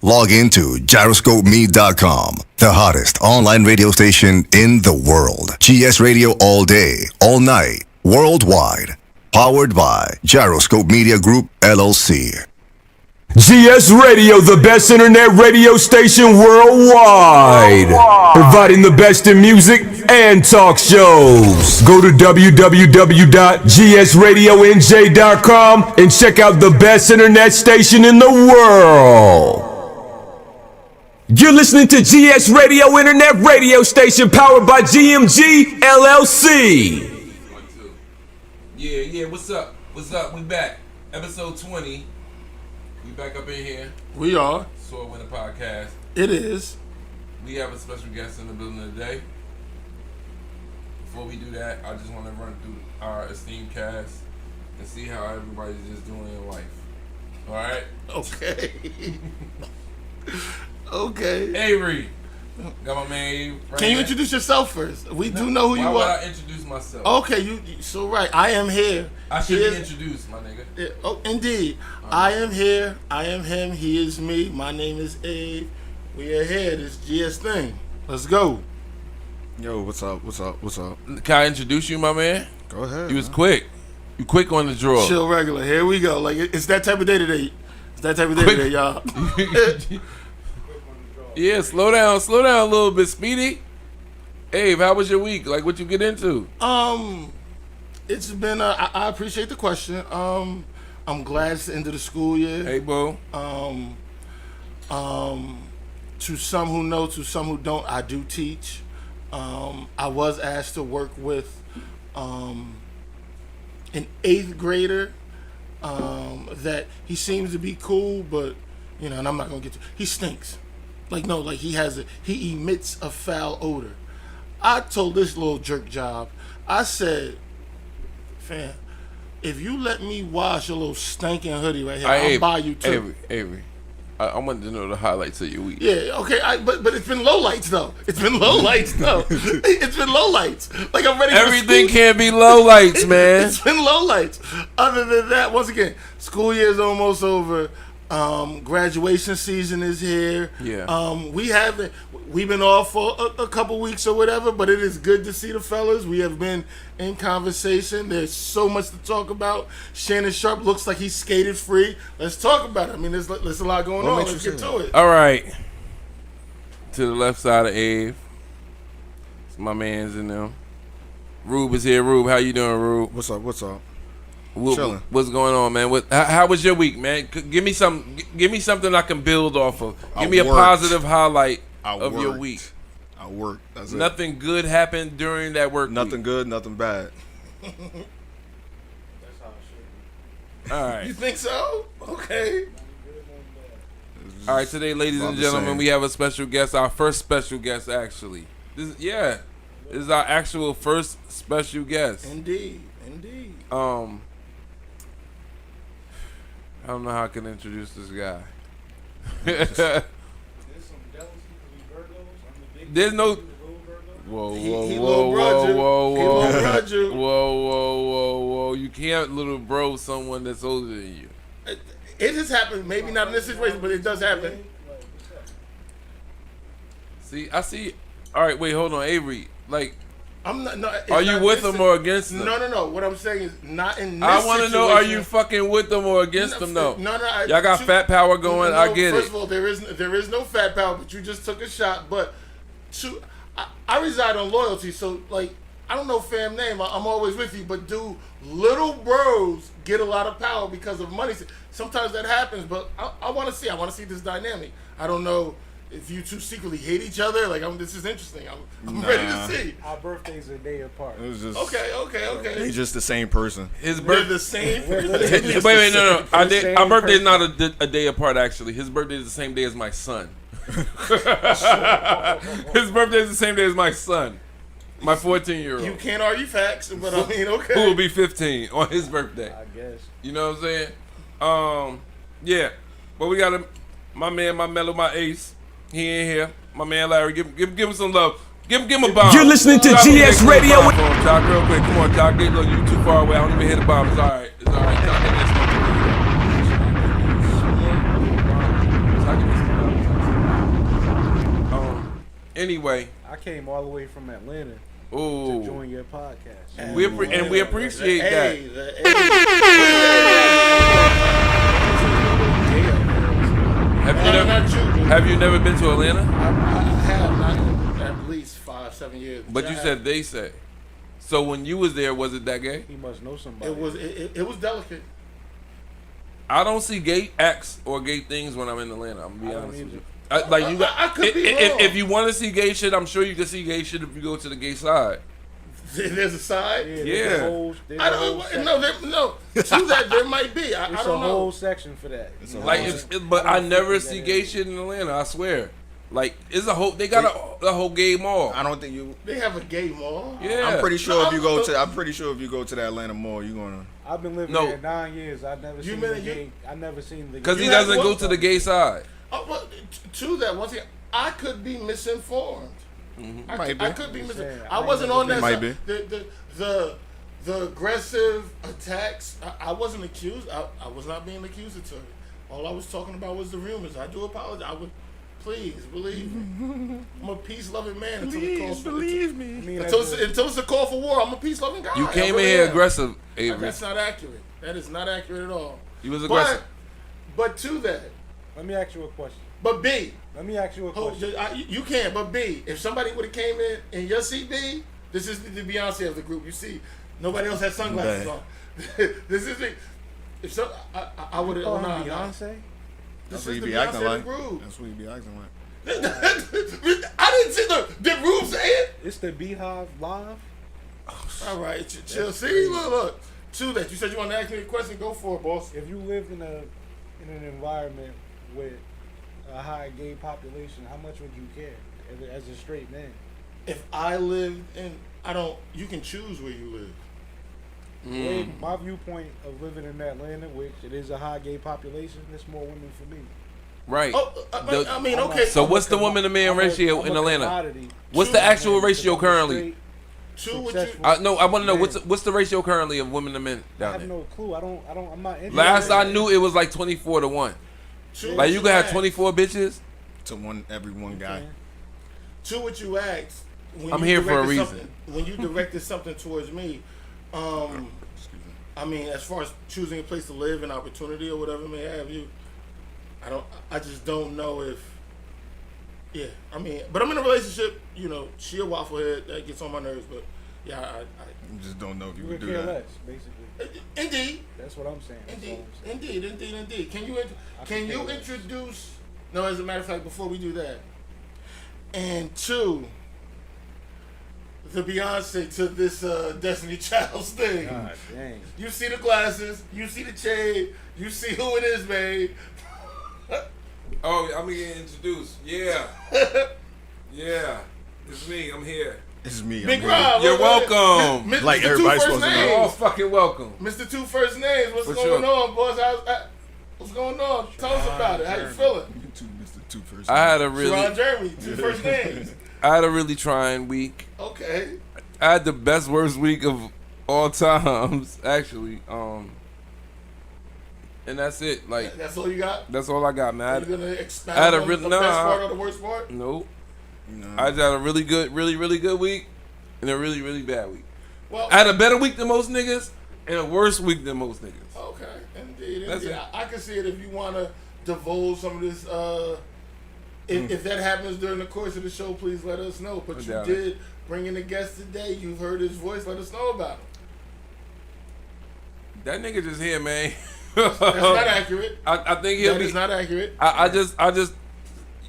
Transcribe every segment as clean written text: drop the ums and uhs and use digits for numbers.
Log into gyroscopeme.com, the hottest online radio station in the world. GS Radio all day, all night, worldwide. Powered by Gyroscope Media Group, LLC. GS Radio, the best internet radio station worldwide. Providing the best in music and talk shows. Go to www.gsradionj.com and check out the best internet station in the world. You're listening to GS Radio, internet radio station powered by GMG LLC. Yeah, what's up? We back. Episode 20. We back up in here. We are. SOAR Winner Podcast. It is. We have a special guest in the building today. Before we do that, I just want to run through our esteemed cast and see how everybody's just doing in life. Alright? Okay. Okay. Avery. Got my man Avery. Right. Can you introduce yourself first? We do know who you are. Why would I introduce myself? Okay, you so right. I am here. I should be introduced, my nigga. Oh, indeed. I am here. I am him. He is me. My name is Abe. We are here. This GS thing. Let's go. Yo, what's up? Can I introduce you, my man? Go ahead. You was quick. You quick on the draw. Chill regular. Here we go. Like it's that type of day today. It's that type of day today, y'all. Yeah, slow down a little bit, Speedy. Abe, how was your week? Like, what you get into? It's been. I appreciate the question. I'm glad it's the end of the school year. Hey, bro. To some who know, to some who don't, I do teach. I was asked to work with an 8th grader. That he seems to be cool, but and I'm not gonna get to. He stinks. Like he emits a foul odor. I told this little jerk job, I said, fam, if you let me wash your little stinking hoodie right here, I'll buy you two. Avery, I wanted to know the highlights of your week. Yeah, okay, but it's been lowlights though. It's been lowlights. Like I'm ready. Everything can't be lowlights, man. It's been lowlights. Other than that, once again, school year's almost over. Graduation season is here. Yeah. We've been off for a couple weeks or whatever, but it is good to see the fellas. We have been in conversation. There's so much to talk about. Shannon Sharp looks like he's skated free. Let's talk about it. I mean, there's a lot going on. Let's get to it. All right. To the left side of Abe, it's my man's in them. Rube is here. Rube, how you doing, Rube? What's up? Chilling. What's going on, man? How was your week, man? Give me something I can build off of. Give me a positive highlight of your week. I worked. That's it. Nothing good happened during that work Nothing week. good, nothing bad. That's how it should be. All right. You think so? Okay. All right, today, ladies and gentlemen, we have a special guest. Our first special guest, actually. This is our actual first special guest. Indeed. I don't know how I can introduce this guy. There's no. Whoa! You can't little bro someone that's older than you. It has happened. Maybe not in this situation, but it does happen. I see. All right, wait, hold on, Avery. Like, I'm not. No, are you with them or against them? No. What I'm saying is not in this I want to know, are situation. you fucking with them or against them? No. Y'all got You- fat power going. I get First it. of all, there is no fat power, but you just took a shot. But I reside on loyalty, so like I don't know fam name. I'm always with you, but do little bros get a lot of power because of money? Sometimes that happens, but I want to see. I want to see this dynamic. I don't know if you two secretly hate each other. Like this is interesting. I'm ready to see. Our birthdays are a day apart. It was just Okay. He's just the same person. His They're birthday. the same. Wait, no. Our birthday is not a day apart. Actually, his birthday is the same day as my son. His birthday is the same day as my son, my 14-year-old. You can't argue facts, but I mean, okay. Who will be 15 on his birthday? I guess. You know what I'm saying? Yeah. But we got my man, my mellow, my ace. He in here. My man Larry. Give him some love. Give him a bomb. You're listening to GS Radio. Talk real quick. Come on, talk. Look, you too far away. I don't even hear the bomb. It's all right. Talk in this one. Anyway, I came all the way from Atlanta to ooh, join your podcast. we appreciate that. Have you never been to Atlanta? I have not at least 5-7 years. But you said they say. So when you was there, was it that gay? He must know somebody. It was delicate. I don't see gay acts or gay things when I'm in Atlanta. I'm gonna be honest with you. I could be wrong. If you want to see gay shit, I'm sure you can see gay shit if you go to the gay side. There's a side. Yeah. I don't no. To that there might be. I It's don't a know. whole section for that. But I never see gay shit in Atlanta. I swear. Like it's a whole. They got a whole gay mall. I don't think you. They have a gay mall. Yeah. I'm pretty sure if you go to. I'm pretty sure if you go to the Atlanta mall, you're gonna. I've been living No. there 9 years. I've never seen the gay. I never seen the. Because he You have doesn't go one- to the gay side. But to that, once again, I could be misinformed. Might be. I could be misinformed. saying, I I wasn't ain't on that never side. The aggressive attacks. I wasn't accused. I was not being accusatory. All I was talking about was the rumors. I do apologize. I would. Please believe me. I'm a peace-loving man until it calls for me. I mean, until it's a call for war. I'm a peace-loving guy. You I came in really here am. aggressive, Avery. That's not accurate. That is not accurate at all. You was aggressive. But to that, let me ask you a question. but B, Let me ask you a question. you can. But B, if somebody would have came in your seat, B, this is the Beyonce of the group. You see, nobody else has sunglasses on. This is it. If so, I would have. Call Oh, him nah. Beyonce? That's This what is you the be Beyonce acting of the like. group. That's what you be acting like. I didn't see the Rube say it. It's the Beehive Live. All right, chill. See, look. To that, you said you want to ask me a question. Go for it, boss. If you lived in an environment with a high gay population, how much would you care as a straight man? If I lived in, you can choose where you live. My viewpoint of living in Atlanta, which it is a high gay population, there's more women for me. Right. Oh, I mean, okay. So what's the woman to man ratio in Atlanta? What's the actual ratio currently? Two, what you, No, I want to know what's the ratio currently of women to men I down have there. no clue. I'm not interested. Last I knew, it was like 24-1. two Like you what could have asked. 24 bitches. To every one guy. To what you asked. When I'm you here for a directed reason. something- When you directed something towards me, I mean, as far as choosing a place to live and opportunity or whatever may have you, I just don't know if. Yeah, I mean, but I'm in a relationship. You know, she a wafflehead that gets on my nerves, but yeah, You just don't know if you You would would do care that. less, basically. indeed. That's what I'm saying. That's all I'm saying. Indeed. Can you care less. introduce? No, as a matter of fact, before we do that, and two, the Beyonce to this Destiny Child's thing. God dang. You see the glasses, you see the shade, you see who it is, babe. Oh, I'm getting introduced. Yeah. Yeah. It's me. I'm here. This is me. Big I'm Rob. You're welcome. Mr. Like Two everybody's First supposed to know. You're all Names. fucking welcome. Mr. Two First Names. What's For going sure. on, boys? What's going on? Tell us about it. How you feeling? Mr. Two First. I had a Sharon really, Jeremy, Two First Names. I had a really trying week. Okay. I had the best worst week of all times, actually. And that's it. Like That's all you got? that's all I got, Are man. you gonna expound I had a on really- the best nah. part or the worst part? Nope. No. I just had a really good, really good week, and a really, really bad week. Well, I had a better week than most niggas, and a worse week than most niggas. okay, indeed. That's indeed. it. I can see it if you want to divulge some of this. If that happens during the course of the show, please let us know. But No you doubt. did bring in a guest today. You've heard his voice. Let us know about him. That nigga just here, man. That's not accurate. I think he'll That be. is not accurate. I just,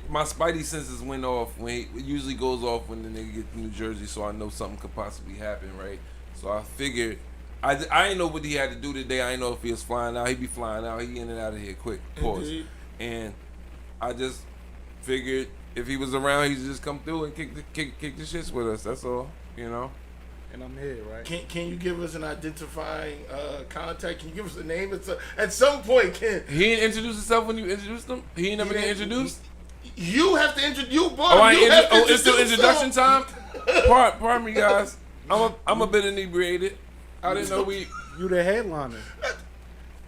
my spidey senses went off when it usually goes off when the nigga get to New Jersey, so I know something could possibly happen, right? So I figured, I didn't know what he had to do today. I didn't know if he was flying out. He be flying out. He in and out of here quick. Pause. Indeed. And I just figured if he was around, he'd just come through and kick the shits with us. That's all, you know. And I'm here, right? Can you give us an identifying contact? Can you give us a name? At some point, Ken. He didn't introduce himself when you introduced him. He ain't never He get didn't- introduced. You have to introduce. You bought Oh, him. I You ain't have to it's still introduce introduction him. time. Pardon me, guys. I'm a bit inebriated. I didn't know we. You the headliner.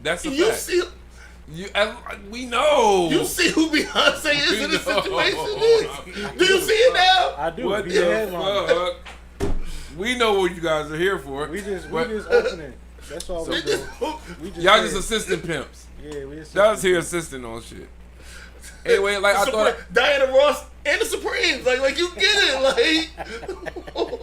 That's a You fact. see, We know. You see who Beyonce is in this situation is? Do you see it now? I do. What Be the a headline. fuck? We know what you guys are here for. We just opening. That's all we do. We just Y'all saying. just assistant pimps. Yeah, we assistant. Y'all just here assisting on shit. Anyway, like I thought. Diana Ross and the Supremes, like you get it,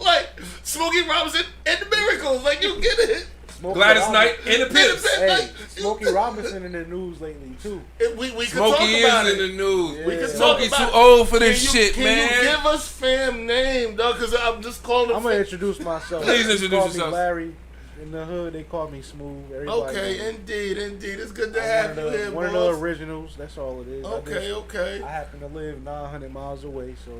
like Smokey Robinson and the Miracles, like you get it. Smokey Gladys Robinson- Knight and the Pips. Hey, Smokey Robinson in the news lately too. We can Smokey talk is about in it. the news. Yeah. We can talk Smokey's about too it. old for this shit, Can man. you give us fam name, dog? Because I'm just calling him. I'm gonna introduce myself. Please They introduce call yourself. Me Larry. In the hood, they call me Smooth. Everybody Okay, knows. indeed. It's good to I'm have you here, one of boss. the originals. That's all it is. Okay. I happen to live 900 miles away, so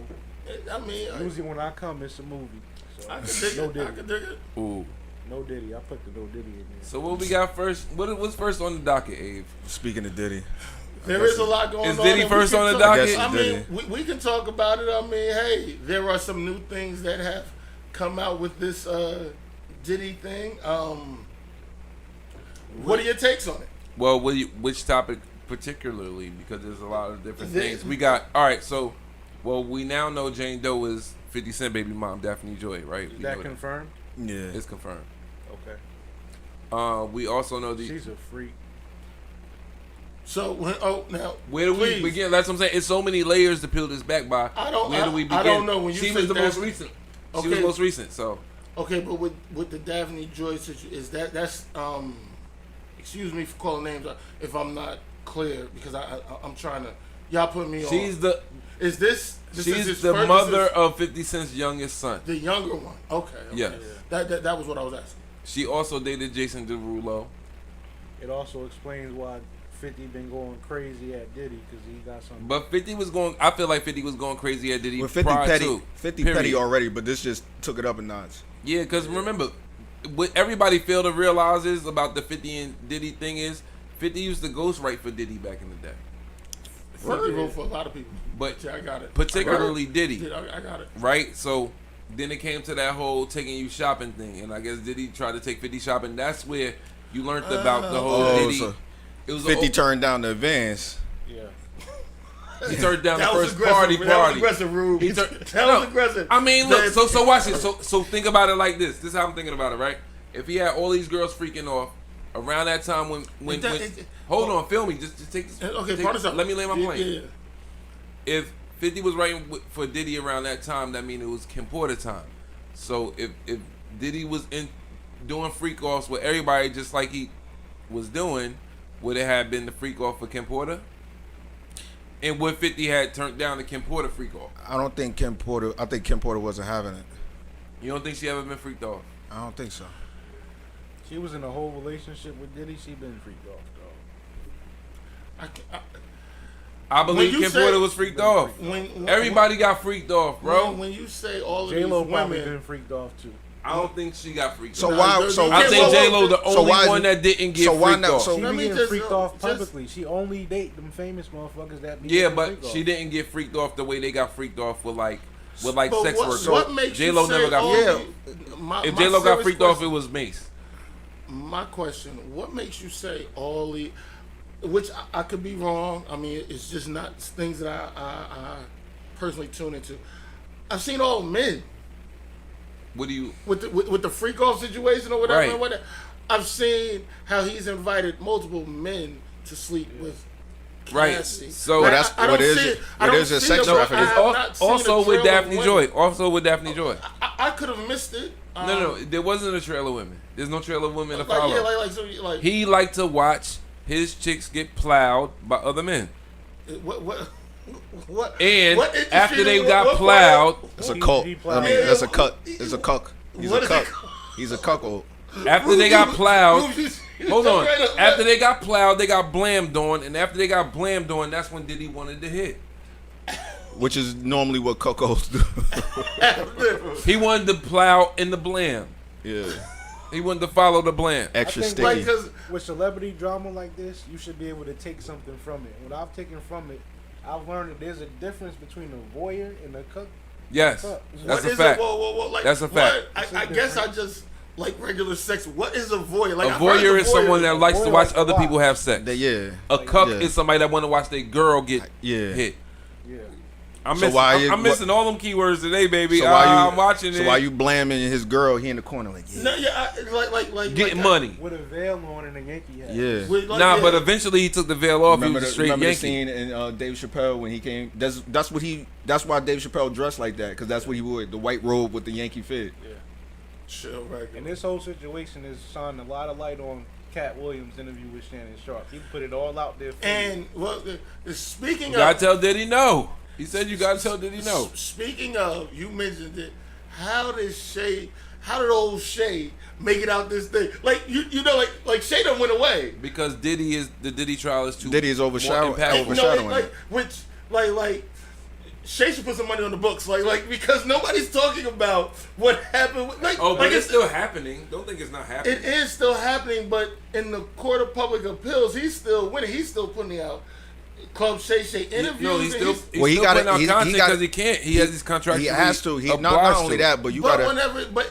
I mean, usually when I come, it's a movie. So I can dig no it. Diddy. I can dig it. Ooh. No Diddy. I put the no Diddy in there. So what we got first? What's first on the docket, Abe? Speaking of Diddy, There is a lot going on. Is Diddy and we first can on the talk- docket? I Diddy. mean, we can talk about it. I mean, hey, there are some new things that have come out with this Diddy thing. What are your takes on it? Well, which topic particularly? Because there's a lot of different The- things. We got all right. So, well, we now know Jane Doe is 50 Cent baby mom, Daphne Joy, right? Is We that know confirmed? yeah, It's confirmed. Okay. We also know She's a freak. So now where do please. we begin? That's what I'm saying. It's so many layers to peel this back by. Where do we begin? I don't know. When you she say was the most Daphne- recent. She Okay. was most recent. So Okay, but with the Daphne Joy situation, is that's excuse me for calling names if I'm not clear because I'm trying to y'all put me she's on. the Is this is she's his the first- mother this is of 50 Cent's youngest son. the younger one. Okay. Yes. That was what I was asking. She also dated Jason Derulo. It also explains why 50 been going crazy at Diddy because he got some. But 50 was going. I feel like 50 was going crazy at Diddy with 50 prior petty, to. 50 Period. petty already, but this just took it up a notch. Yeah, because remember, what everybody failed to realize is about the 50 and Diddy thing is 50 used to ghostwrite for Diddy back in the day. 50 wrote for a lot of people. But Yeah, I got it. particularly Diddy, I got it. right? So then it came to that whole taking you shopping thing, and I guess Diddy tried to take 50 shopping. That's where you learned about the whole Diddy. So It was 50 turned down the advance. Yeah. He turned down the That was first aggressive. party. That was aggressive, Rube. He That tur- was No, aggressive. I mean, look. That- So watch it. So think about it like this. This is how I'm thinking about it, right? If he had all these girls freaking off around that time when hold on, film me. Just take this. Okay, take, partner, something. let me lay my plane. Yeah. If 50 was writing for Diddy around that time, that means it was Kim Porter time. So if Diddy was in doing freak offs with everybody just like he was doing, would it have been the freak off for Kim Porter? And would 50 had turned down the Kim Porter freak off? I don't think Kim Porter. I think Kim Porter wasn't having it. You don't think she ever been freaked off? I don't think so. She was in a whole relationship with Diddy. She been freaked off, dog. I believe When you Kim say- Porter was freaked off. When Everybody got freaked off, bro. When you say all of J Lo these probably women, been freaked off too. I don't think she got freaked So off. why? So I Yeah, think well, J Lo the so only why- one that didn't get so why freaked not- off. so- She Let be me getting just- freaked off just- publicly. She only date them famous motherfuckers that be Yeah, getting but freaked she off. didn't get freaked off the way they got freaked off with like but sex workers. What makes J Lo you say never got all freaked. the- If my J Lo got serious freaked off, question- it was Mace. My question: what makes you say all the? Which I could be wrong. I mean, it's just not things that I personally tune into. I've seen all men What do you? with the freak off situation or whatever. Right. Whatever. I've seen how he's invited multiple men to sleep with. Right. Cassie. So Like, that's- I don't what is see it? I What don't is it? see Sex the- I trafficking? have It's not seen also a with trailer Daphne women. Joy. Also with Daphne Joy. I could have missed it. No, there wasn't a trail of women. There's no trail of women to Like, follow. yeah, like He liked to watch his chicks get plowed by other men. what? And what industry after they what- got what- plowed, It's a cult. he I mean, Yeah, that's a what- cut. It's a cuck. He's a What is it cuck. called? He's a cuckold. after they got plowed, Hold hold on. After they got plowed, they got blammed on, and after they got blammed on, that's when Diddy wanted to hit. Which is normally what cuckolds do. He wanted to plow in the blam. Yeah. He wanted to follow the blam. Extra I think sticky. because with celebrity drama like this, you should be able to take something from it. What I've taken from it, I've learned that there's a difference between a voyeur and a cook. Yes, What that's what a is fact. it? Whoa, like, That's a fact. what? I guess I just like regular sex. What is a voyeur? A voyeur is someone that likes to watch other people have sex. Yeah. A cuck Yeah. is somebody that want to watch their girl get Yeah. hit. Yeah. I'm So missing, why I'm you- missing all them keywords today, baby. So why you, I'm watching it. So why you blaming his girl? He in the corner like, yeah. No, yeah, like getting like, money? With a veil on and a Yankee hat. Yeah. with, like, Nah, yeah. but eventually he took the veil off. He Remember was a the, straight remember the Yankee. scene in Dave Chappelle when he came? That's why Dave Chappelle dressed like that, because that's what he wore, the white robe with the Yankee fig. Chill, right? And this whole situation is shining a lot of light on Cat Williams' interview with Shannon Sharp. He put it all out there for And well, speaking You gotta of, tell Diddy no. He said you gotta tell Diddy no. Speaking of, you mentioned it. How did old Shay make it out this thing? Like you know, like Shay done went away. Because the Diddy trial is too. Diddy is more overshadowed. impactful. Overshadowing like which like Shay should put some money on the books, like because nobody's talking about what happened. Like, Oh, but like it's still happening. Don't think it's not happening. It is still happening, but in the Court of Public Appeals, he's still winning. He's still putting out Club Shay interviews. No, he's and still putting out content because he can't. He has his contract. He has to. He not only that, but you but gotta. whenever,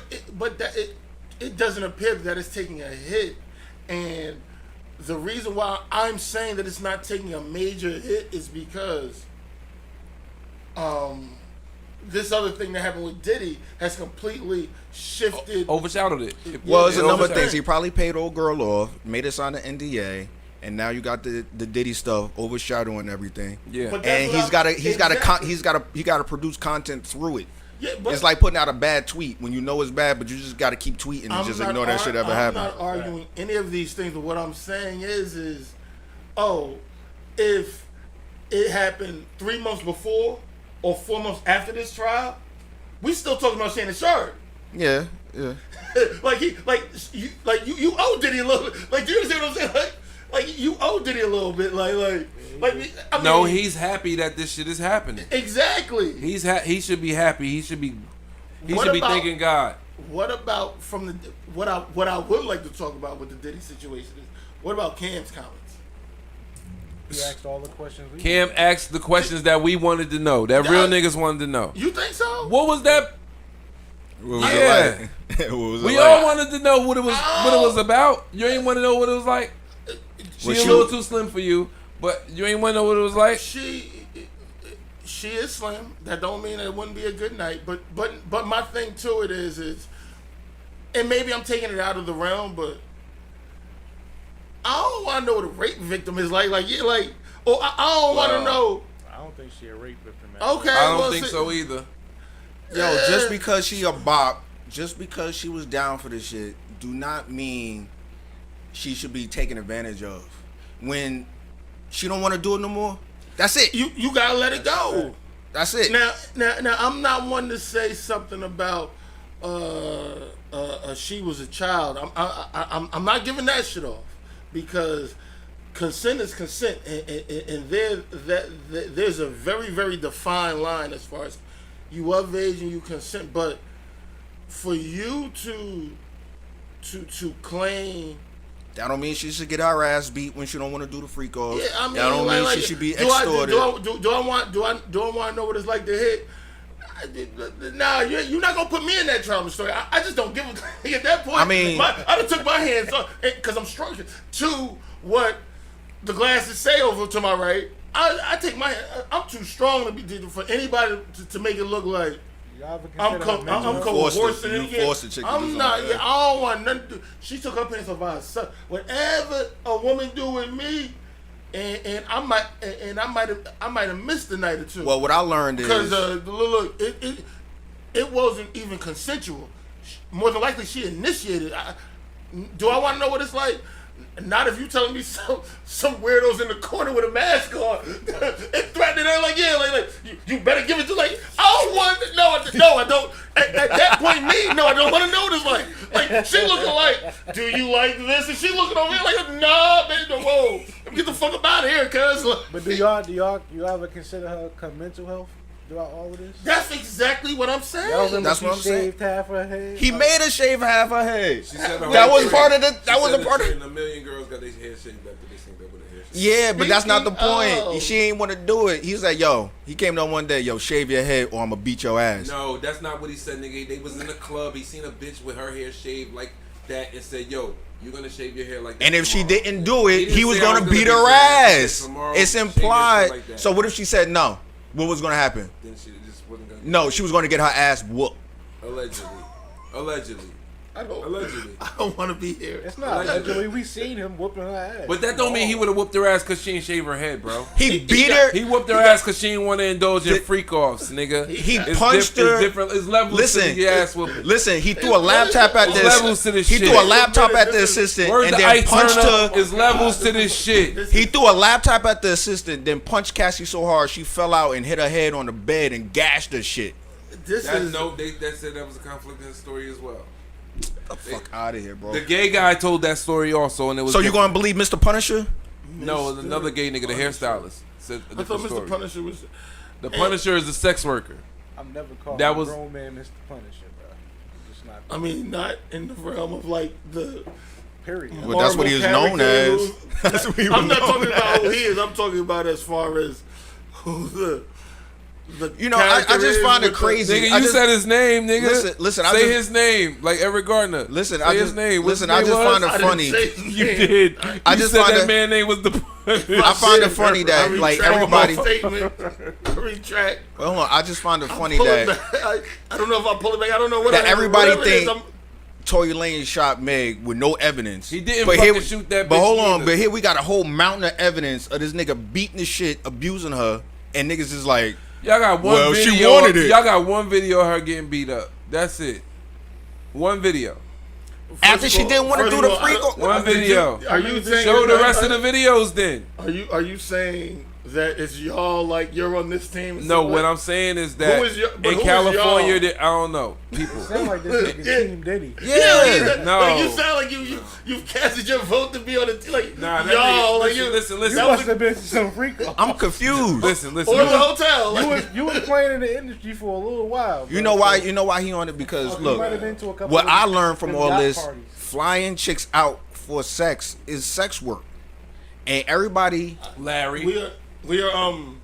it doesn't appear that it's taking a hit, and the reason why I'm saying that it's not taking a major hit is because, this other thing that happened with Diddy has completely shifted. Overshadowed it. Well, it's a number of overshadowed. things. He probably paid old girl off, made us sign an NDA, and now you got the Diddy stuff overshadowing everything. Yeah. But that's And what he's got to produce content through it. Yeah, but It's like putting out a bad tweet when you know it's bad, but you just got to keep tweeting and just ignore that shit ever happened. I'm not arguing any of these things, but what I'm saying is, if it happened 3 months before or 4 months after this trial, we still talking about Shannon Sharp. Yeah. you owe Diddy a little. Like, do you understand what I'm saying? Like you owe Diddy a little bit. I mean, No, he's happy that this shit is happening. exactly. He should be happy. He should be What about- thanking God. What about what I would like to talk about with the Diddy situation is what about Cam's comments? He asked all the questions. Cam asked the questions that we wanted to know. That real niggas wanted to know. You think so? What was that? What was Yeah. it like? What was it We like? all wanted to know what it was about. You ain't want to know what it was like. She Was a she- little too slim for you, but you ain't want to know what it was like. She is slim. That don't mean it wouldn't be a good night. But my thing to it is, and maybe I'm taking it out of the realm, but I don't want to know what a rape victim is like. I don't want to know. I don't think she a rape victim. Okay, I don't think so either. Yo, just because she a bop, just because she was down for this shit, do not mean she should be taken advantage of. When she don't want to do it no more, that's it. You gotta let it go. That's it. Now, I'm not one to say something about she was a child. I'm not giving that shit off because consent is consent, and there's a very, very defined line as far as you of age and you consent. But for you to claim. That don't mean she should get her ass beat when she don't want to do the freak off. Yeah, I mean, that don't mean she should be extorted. Do I want to know what it's like to hit? Nah, you're not gonna put me in that trauma story. I just don't give a at that point. I mean, I done took my hands off because I'm structured to what the glasses say over to my right. I take my. I'm too strong to be for anybody to make it look like. I'm coercing it. I'm not. Yeah, I don't want nothing to do. She took her pants off by herself. Whatever a woman do with me, and I might have missed a night or two. Well, what I learned is because look, it wasn't even consensual. More than likely, she initiated. Do I want to know what it's like? Not if you telling me some weirdos in the corner with a mask on and threatening her like you better give it to I don't want no I don't at that point I don't want to know what it's like she looking like, do you like this, and she looking over here like, nah baby, whoa, get the fuck up out of here, cuz. But do y'all ever consider her mental health throughout all of this? That's exactly what I'm saying. That's what I'm saying. Shaved half her head. He made her shave half her head. She said That was part of the. That was a part of. A million girls got their hair shaved after they seen that with a hair Yeah, but that's not the point. Speaking She ain't want to do it. He was like, yo, he came down one day, yo, shave your head or I'm going to beat your ass. No, that's not what he said, nigga. They was in a club. He seen a bitch with her hair shaved like that and said, yo, you're going to shave your hair like that And if tomorrow. she didn't do it, didn't he was say I going to was beat gonna her beat your ass. ass. Tomorrow, It's shave your implied. shit like that. So what if she said no? What was going to happen? Then she just wasn't going to No, she was going to get her ass whooped. Allegedly. I don't want to be here. It's not allegedly. We seen him whooping her ass. But that don't mean he would have whooped her ass because she didn't shave her head, bro. He beat her. He whooped her ass because she didn't want to indulge in freak offs, nigga. He It's punched her. It's different. It's levels Listen, to the ass whooping. Listen, he threw a laptop at There's levels to this. this He shit. threw a laptop at the assistant Word and to then Ike punched Turner her. is levels to this shit. He threw a laptop at the assistant, then punched Cassie so hard she fell out and hit her head on the bed and gashed her shit. This That is said that was a conflicting story as well. Get the fuck out of here, bro. The gay guy told that story also, and it was. So you different. gonna believe Mr. Punisher? No, it was another gay nigga, the hairstylist. Said a I thought different Mr. story. Punisher was. The Punisher is a sex worker. I'm never calling That a was- grown man Mr. Punisher, bro. Just not. I mean, not in the realm of like the. Period. Well, that's what he was known character as. That's what he was I'm not known talking about who as. he is. I'm talking about as far as who the. You know, I character just is find it with the- crazy. Nigga, I you just- said his name, nigga. Listen, I say just- his name, like Eric Gardner. Listen, say I his just name. What's listen. his I name just was? find it I didn't funny. say his You name. did. I You just said find that it- man name was the. I find it funny that like everybody. Statement. Retract. Hold on, I just find it funny Pull it that back. I don't know if I pull it back. I don't know what. that everybody whatever it is, think Tory Lanez shot Meg with no evidence. He didn't But fucking here, shoot that But bitch hold on, either. but here we got a whole mountain of evidence of this nigga beating the shit, abusing her, and niggas is like, Y'all got one Well, she video. wanted it. Y'all got one video of her getting beat up. That's it. One video. after she didn't want to do the freak. One video. Are you saying? Show the rest of the videos then. Are you saying that it's y'all like you're on this team? No, what I'm saying is that Who is your- but in who is California, y'all? that I don't know people. Sound like this nigga Yeah. Team Diddy. Yeah. No. Like you sound like you've casted your vote to be on the team. Like Nah, that y'all, nigga- like listen, you. listen, You listen. That must was- have been some freak off. I'm confused. Listen. Or the hotel. Like, You was playing in the industry for a little while. You know why? You know why he on it? Because You look, might have been to a couple what of I learned from them all yacht this, parties. flying chicks out for sex is sex work, and everybody. Larry. we were. I'm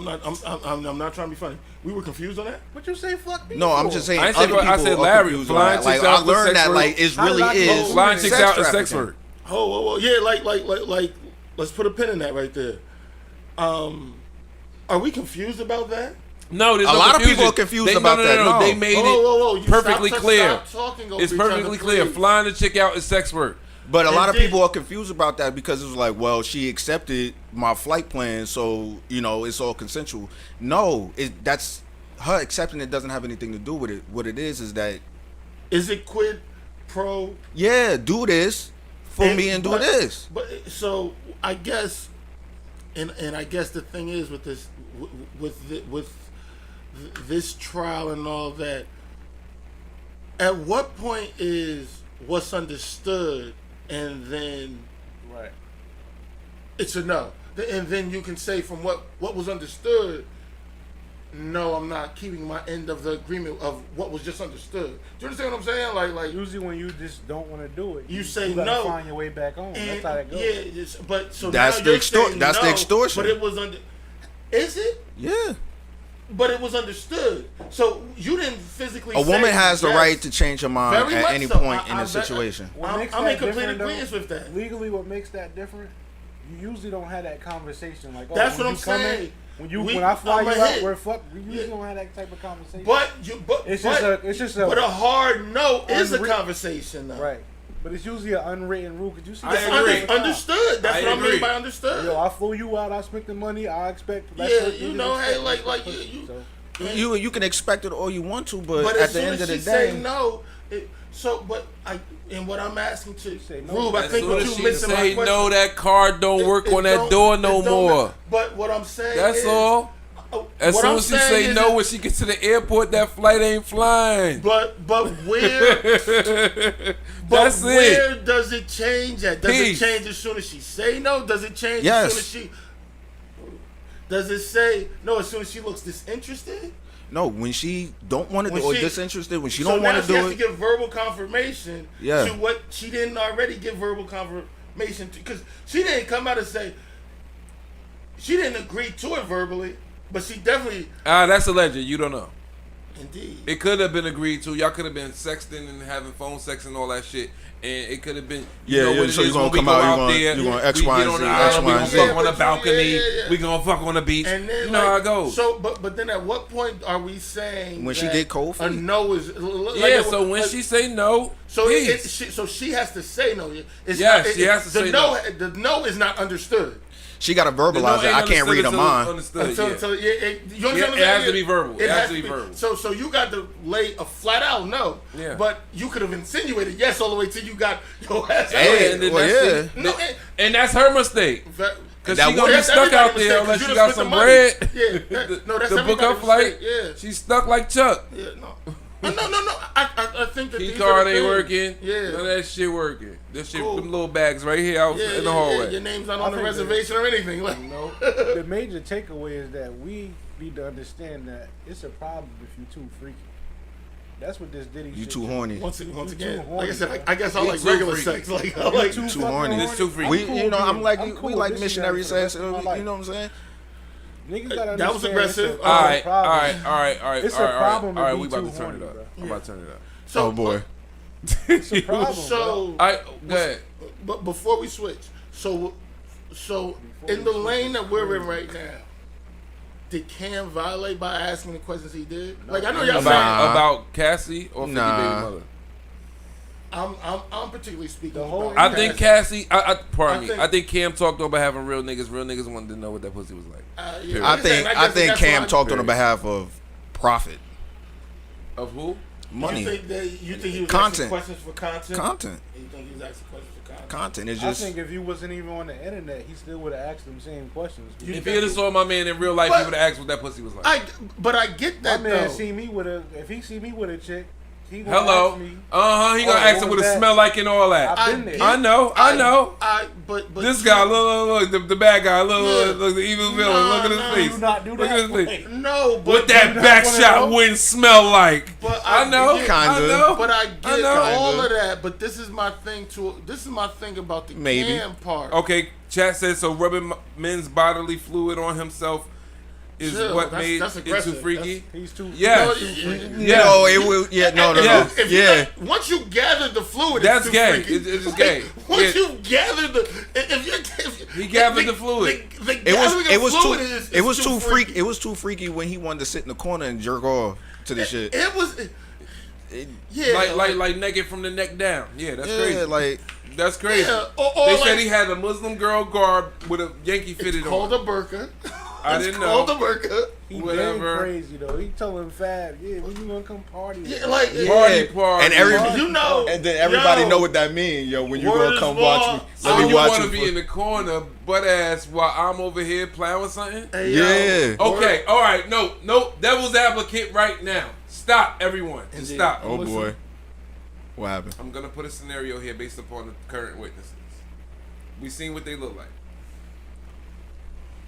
not trying to be funny. We were confused on that. What you say? Fuck me. No, I'm for? just saying. I ain't say Other fuck- I people said are Larry, confused on flying that. Like chicks I out for learned sex that work. like it How did really I go is Flying chicks out in sex trafficking. work. Oh, yeah, like, let's put a pin in that right there. Are we confused about that? No, there's A no lot of confusion. people are confused about that. No. They made Whoa, it you perfectly stop- clear. stop talking over It's each other, perfectly clear. please. Flying the chick out is sex work. But a lot of Indeed. people are confused about that because it was like, well, she accepted my flight plan, so you know it's all consensual. No, that's her accepting it doesn't have anything to do with it. What it is that Is it quid pro? yeah, do this for me and do but- this. But so I guess, and I guess the thing is with this, with this trial and all that. At what point is what's understood, and then Right. it's a no, and then you can say from what was understood. No, I'm not keeping my end of the agreement of what was just understood. Do you understand what I'm saying? Like Usually when you just don't want to do it, You say gotta no. find your way back home. That's and, how that goes. yeah, but so That's now the you're extor- saying that's the no, extortion. But it was under. Is it? Yeah, But it was understood. So you didn't physically. a woman say has the yes. right to change her mind Very at much any so. point in I a bet- situation. What I'm makes in that complete different, though, agreement with that. Legally, what makes that different? You usually don't have that conversation. Like, oh, That's when what you I'm come in, saying. When I fly I'm you a out, hit. we're fuck. We usually Yeah. don't have that type of conversation. But it's just a But a hard no is a Unre- conversation, though. right. But it's usually an unwritten rule. Cause you see, I that agree. all the time. Understood. That's I what I agree. mean by understood. Yo, I flew you out. I spent the money. I expect. that's Yeah, what you niggas know, hey, expect. like you. So, You can expect it all you want to, but, But at as the soon end as of the she say day, no, and what I'm asking to say no. Rube, I As think soon what as you she missing my say question. no, that card don't work It on that don't- door it no don't more. matter. But what I'm saying That's is, all. As what soon I'm as she saying say is no that- when she gets to the airport, that flight ain't flying. But where? That's where it. does it change at? Does Peace. it change as soon as she say no? Does it change Yes. as soon as she? Does it say no as soon as she looks disinterested? no, when she don't want to When do it, she- disinterested, when she So don't now want she to has do to it, give verbal confirmation Yeah. to what she didn't already give verbal information because she didn't come out and say she didn't agree to it verbally, but she definitely. That's alleged. You don't know. Indeed. It could have been agreed to. Y'all could have been sexting and having phone sex and all that shit. And it could have been, you know what it so is you're gonna when we come go out, out there, you're gonna X, we Y, get and on Z, the X, island, we Y, gonna and Z. fuck on the balcony, we gonna fuck on the beach. And then, you know how it goes. So, but then at what point are we saying When she that get cold a feet? no is So when she say no, so peace. so she has to say no. It's Yes, not, she has to say no. The no is not understood. She got to verbalize it. I can't read her mind. You understand? It has to be verbal. It has to be verbal. So you got to lay a flat out no. Yeah. But you could have insinuated yes all the way till you got your ass. Hey, and then well, that's yeah. No, and that's her mistake. Because That she gonna be that's stuck out everybody's there mistake, 'cause unless you she done got spent some the money. bread. Yeah, no, that's to book her everybody's flight. mistake. Yeah. She's stuck like Chuck. Yeah, no. No. I think that Key these card are the ain't things. working. Yeah. None of that shit working. This shit, Cool. them little bags right here out in the hallway. Your name's not I on the think reservation or anything. Like, No, the major takeaway is that we need to understand that it's a problem if you're too freaky. That's what this Diddy You shit too is. horny. once You again, too like I horny, said, bro. I guess I You like too regular freaky. sex. Like, I like Too Too fucking horny. It's too freaky. We, cool you know, with I'm being- like, I'm cool we with like being missionary married for the sex. rest of my You life. know what I'm saying? Niggas gotta That was understand aggressive. it's a All right, problem. all right. It's a problem to All right, be we about too to turn horny, it up. bro. I'm about to turn it up. So, Oh boy. It's a problem. bro. So, Go ahead. but before we switch, so in the lane that we're in right now, did Cam violate by asking the questions he did? Like, I know y'all saying. About Cassie or 50 Nah. Baby Mother? I'm particularly speaking. The whole- about I think Cassie. Cassie. Pardon me. think- I think Cam talked on behalf of real niggas. Real niggas wanted to know what that pussy was like. Yeah, I like think said, I guess think that's Cam why- talked on behalf of profit, Of who? money, You think he was Content. asking questions for content? content. You think he was asking questions for content? Content is I just think if you wasn't even on the internet, he still would have asked them same questions. You If he had saw my man in real life, he would have asked what that pussy was like. But I get My that man though. see me with a. If he see me with a chick, he gonna Hello. ask me. He gonna Oh, ask him what what was it that? smell like and all that. I've been there. I know. But This guy, look, the bad guy, Yeah. look, the evil villain. Nah, Look at his nah, face. do not do Look that. at his face. No, but What that not back wanna shot know? wind smell like? But I know. get- Kinda. I know. But I I get know. all of that. But this is my thing too. This is my thing about the Maybe. Cam part. Okay, chat says so. Rubbing men's bodily fluid on himself is Chill, what that's- made that's it too aggressive. freaky. He's too. Yeah. No, Yeah. no, it will. Yeah, no, Yeah. If you yeah. once you gather the fluid, That's it's too gay. freaky. It's just gay. Once Yeah. you gather the, if He gathered the fluid. The It was gathering it of was fluid too is it was too freaky. freaky. It was too freaky when he wanted to sit in the corner and jerk off to the shit. It was. Yeah, Like naked from the neck down. Yeah, that's Yeah, crazy. like That's crazy. Yeah, or They like, said he had a Muslim girl garb with a Yankee fitted it's called on. a burqa. I It's didn't called know. a burqa. He Whatever. damn crazy though. He told Fab, yeah, when you gonna come party? with Yeah, us?" like Party. and every you know, and then everybody yo, know what that means, yo. When you word gonna is come born. watch me, So let me you watch want to you. be in the corner, butt ass, while I'm over here playing with something? Hey, yo, Yeah. Okay, all right, no, devil's advocate right now. Stop, everyone. Just Indeed. stop. Oh Listen. boy, what happened? I'm gonna put a scenario here based upon the current witnesses. We seen what they look like.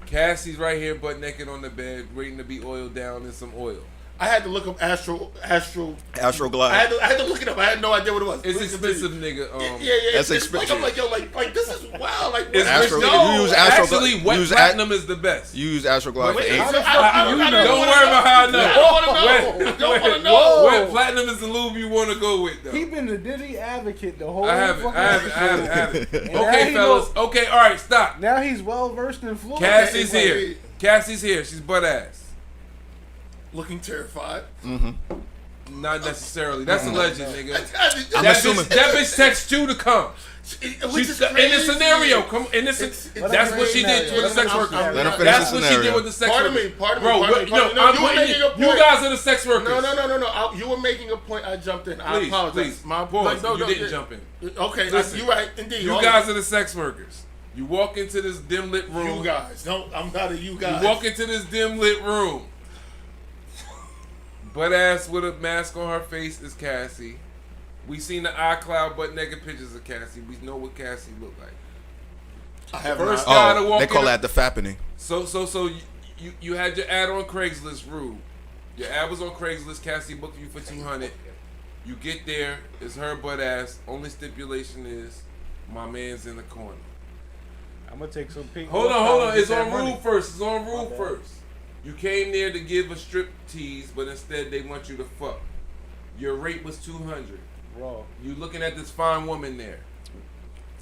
Cassie's right here, butt naked on the bed, waiting to be oiled down in some oil. I had to look up Astro. Astroglide. I had to look it up. I had no idea what it was. It's Please expensive, continue. nigga. Yeah. That's It's expensive. Like I'm like this is wild. Like It's Astro- rich, you no, use Astro- actually, wet use platinum is the best. You use Astroglide for Wait, eight. How the fuck I you don't know? Don't worry about how I know. I don't want to know. I don't want to know. Wet platinum is the lube you want to go with, though. He been the Diddy advocate the whole I have it. And Okay, now he fellas. know- Okay, all right, stop. Now he's well versed in fluid. Cassie's Okay, here. wait. Cassie's here. She's butt ass. Looking terrified. Not necessarily. That's alleged, nigga. I'm That assuming. bitch, that bitch text you to come. Which is She's in this crazy. scenario. Come in this. It's That's what she did with the sex workers. I'm Let her not- finish That's the what she did scenario. with the sex Pardon workers. me, pardon me, Bro, pardon what, me, pardon me. No, I'm you were putting making you. a You point. guys are the sex workers. No. You were making a point. I jumped in. I Please, apologize. please. My Pause. no, You didn't jump in. Okay, Listen, you're right. Indeed. You guys are the sex workers. You walk into this dim lit room. You guys. No, I'm not a you guys. You walk into this dim lit room. Butt ass with a mask on her face is Cassie. We seen the iCloud butt naked pictures of Cassie. We know what Cassie looked like. I have First not. guy to Oh, walk they call in. that the fappening. So you had your ad on Craigslist, Rube. Your ad was on Craigslist. Cassie booked you for $200. You get there, it's her butt ass. Only stipulation is My man's in the corner. I'm gonna take some pink. Hold horsepower on. and get It's that on money. rule first. It's on rule bad. first. You came there to give a strip tease, but instead they want you to fuck. Your rate was 200. Raw. You looking at this fine woman there.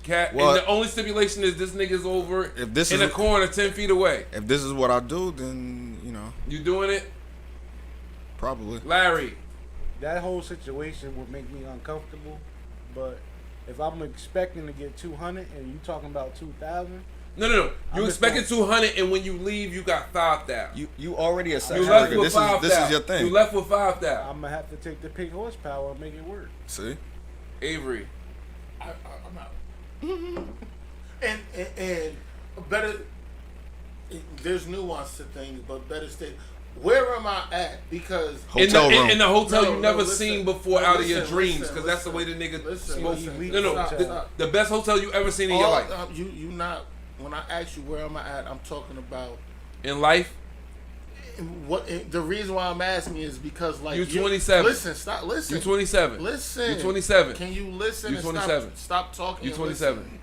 Cat, Well, and the only stipulation is this nigga's over If this in is the corner 10 feet away. if this is what I do, then You doing it? probably. Larry. That whole situation would make me uncomfortable, but if I'm expecting to get 200 and you talking about 2,000, No. You I'm just expected going- 200 and when you leave you got 5,000. You already a sex You left worker. with This 5,000. is your thing. You left with 5,000. I'm gonna have to take the pink horsepower and make it work. See? Avery. I'm out. And better. There's nuance to things, but better state. Where am I at? Because Hotel room. In the hotel No, you never listen. seen before No, out of your listen, dreams, listen, because that's the way the listen. nigga Listen, spoke. listen. No, Stop. the best hotel you ever seen in your life. You not. When I ask you where am I at, I'm talking about In life, what. The reason why I'm asking is because like You 27. Listen, stop. Listen. you 27. Listen. You 27. Can you listen? You and 27. Stop talking. You and 27. listen?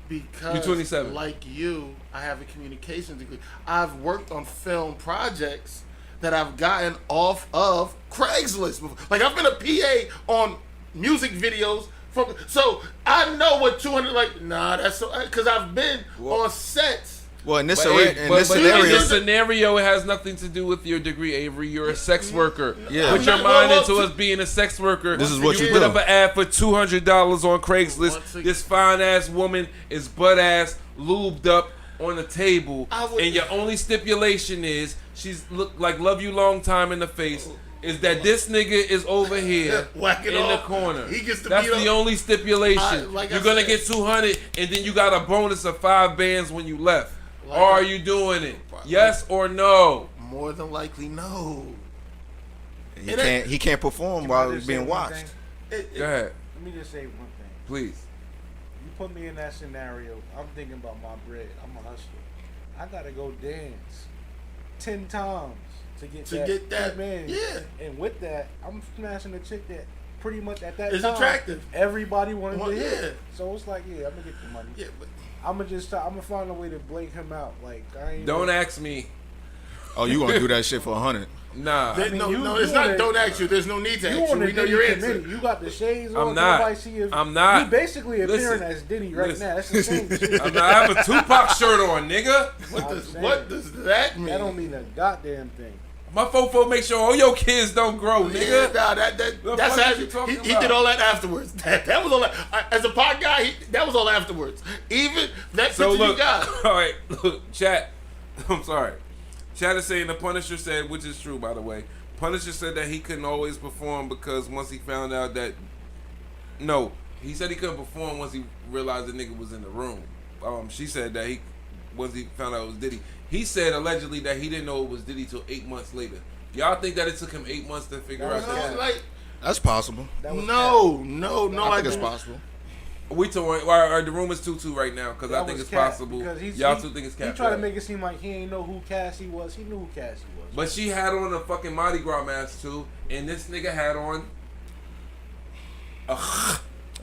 Because You 27. like you, I have a communications degree. I've worked on film projects that I've gotten off of Craigslist before. Like I've been a PA on music videos from, so I know what 200 like. Nah, that's so because I've been on sets. Well, in this, But, in but this in scenario, this scenario, it has nothing to do with your degree, Avery. You're a sex worker. Yeah. Put your I'm not- mind well, into well, us being a sex worker. This is what you put do. up an ad for $200 on Craigslist. Once again- This fine ass woman is butt ass lubed up on the table, I would- and your only stipulation is she's look like love you long time in the face. Is that this nigga is over here Whack it in the off. corner? He gets to That's beat the up. only stipulation. Like I You're gonna said- get 200, and then you got a bonus of 5 bands when you left. Like Are I- you doing it? Yes or no? More than likely, no. he can't perform Can while I he's just being say one watched. thing? Go ahead, Let me just say one thing. please. You put me in that scenario, I'm thinking about my bread. I'm a hustler. I gotta go dance 10 times to get that man. Yeah. And with that, I'm smashing a chick that pretty much at that It's time attractive. everybody wanted Well, to hit. yeah. So it's like, yeah, I'm gonna get the money. Yeah, but I'm gonna find a way to blank him out. Like I ain't. Don't ask me. Oh, you gonna do that shit for 100? Nah, There- mean, no, you- no, you it's not. wanna- Don't ask you. There's no need to You ask on you. the We know Diddy your committee. answer. You got the shades on. I'm not. Nobody see if, I'm not. You basically appearing Listen. as Diddy right Listen. now. That's the same shit. I'm not, I have a Tupac shirt on, nigga. What does that mean? That don't mean a goddamn thing. My fofo make sure all your kids don't grow, Yeah, nigga. nah, The that's fuck how is you talking he about? did all that afterwards. That was all. As a pot guy, that was all afterwards. Even that So picture look, you got. all right, look, chat. I'm sorry. Chat is saying the Punisher said, which is true, by the way. Punisher said that he couldn't always perform because once he found out that, no, he said he couldn't perform once he realized the nigga was in the room. She said that once he found out it was Diddy. He said allegedly that he didn't know it was Diddy till 8 months later. Y'all think that it took him 8 months to figure That out was that? cap. Like That's possible. That was no. I think it's don't. possible. We touring. The room is 2-2 right now because I That think was it's cap, possible. because Y'all he- two think it's He cap. tried to right? make it seem like he ain't know who Cassie was. He knew who Cassie was. But she had on a fucking Mardi Gras mask too, and this nigga had on a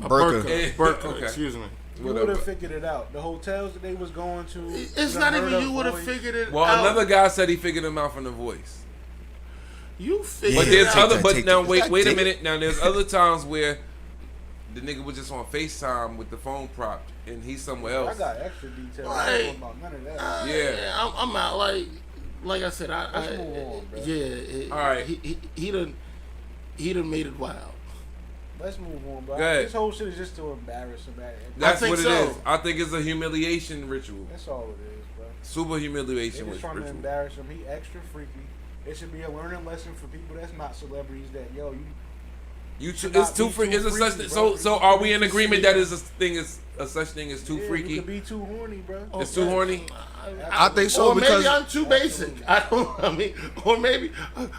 Burka. Burka. Okay. Excuse me. you would whatever. have figured it out. The hotels that they was going to. It's the not even murder you would have voice. figured it Well, out. another guy said he figured him out from the voice. You figured But it there's out. other. that, But take now that. wait a Take it. minute. Now there's other times where the nigga was just on FaceTime with the phone propped, and he's somewhere I else. got extra details. I Right. don't know about none of that. Yeah. I'm out. Like I said, Let's move on, bro. yeah. All right. He done made it wild. Let's move on, bro. Go ahead. This whole shit is just to embarrass him. That's think what it so. is. I think it's a humiliation ritual. That's all it is, bro. Super They humiliation just trying to ritual. embarrass him. He extra freaky. It should be a learning lesson for people that's not celebrities. That It's not too be freaky. too It's a such. freaky, So bro. so are we in You agreement see that it. is a such thing as too You freaky? could be too horny, bro. It's too horny. I think so Or maybe because I'm too basic. Or maybe